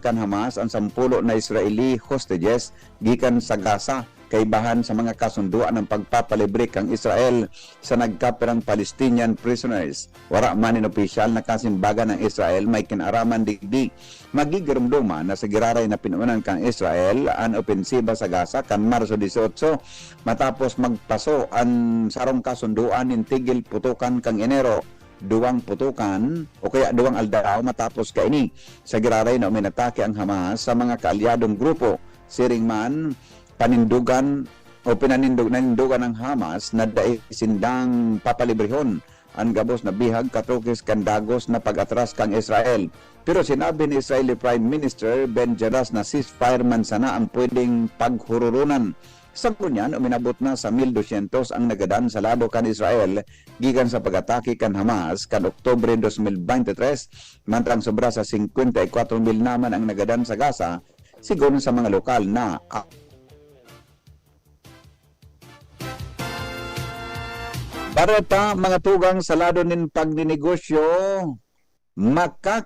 Speaker 1: kan Hamas, ang 10 na Israeli hostages gikan sa Gaza kay bahan sa mga kasunduan ng pagpapalibre kang Israel sa nagkapirang Palestinian prisoners. Wara man in opisyal na kasimbagan ng Israel may kinaraman digdi. Magigirumduman na sa giraray na pinuunan kang Israel ang opensiba sa Gaza kan Marso 18 matapos magpaso ang sarong kasunduan in tigil putukan kang Enero. Duwang putukan o kaya duwang aldaw matapos kaini sa giraray na uminatake ang Hamas sa mga kaalyadong grupo. Siring man panindugan o pinanindugan ng Hamas na sindang papalibrehon ang gabos na bihag katukis kandagos na pag-atras kang Israel. Pero sinabi ni Israeli Prime Minister Ben Jadas na ceasefire man sana ang pwedeng paghururunan. Sa kunyan, uminabot na sa 1,200 ang nagadan sa lado kan Israel gikan sa pag-atake kan Hamas kan Oktubre 2023, mantrang sobra sa 54,000 naman ang nagadan sa Gaza, sigon sa mga lokal na bareta mga tugang sa lado nin pagninegosyo,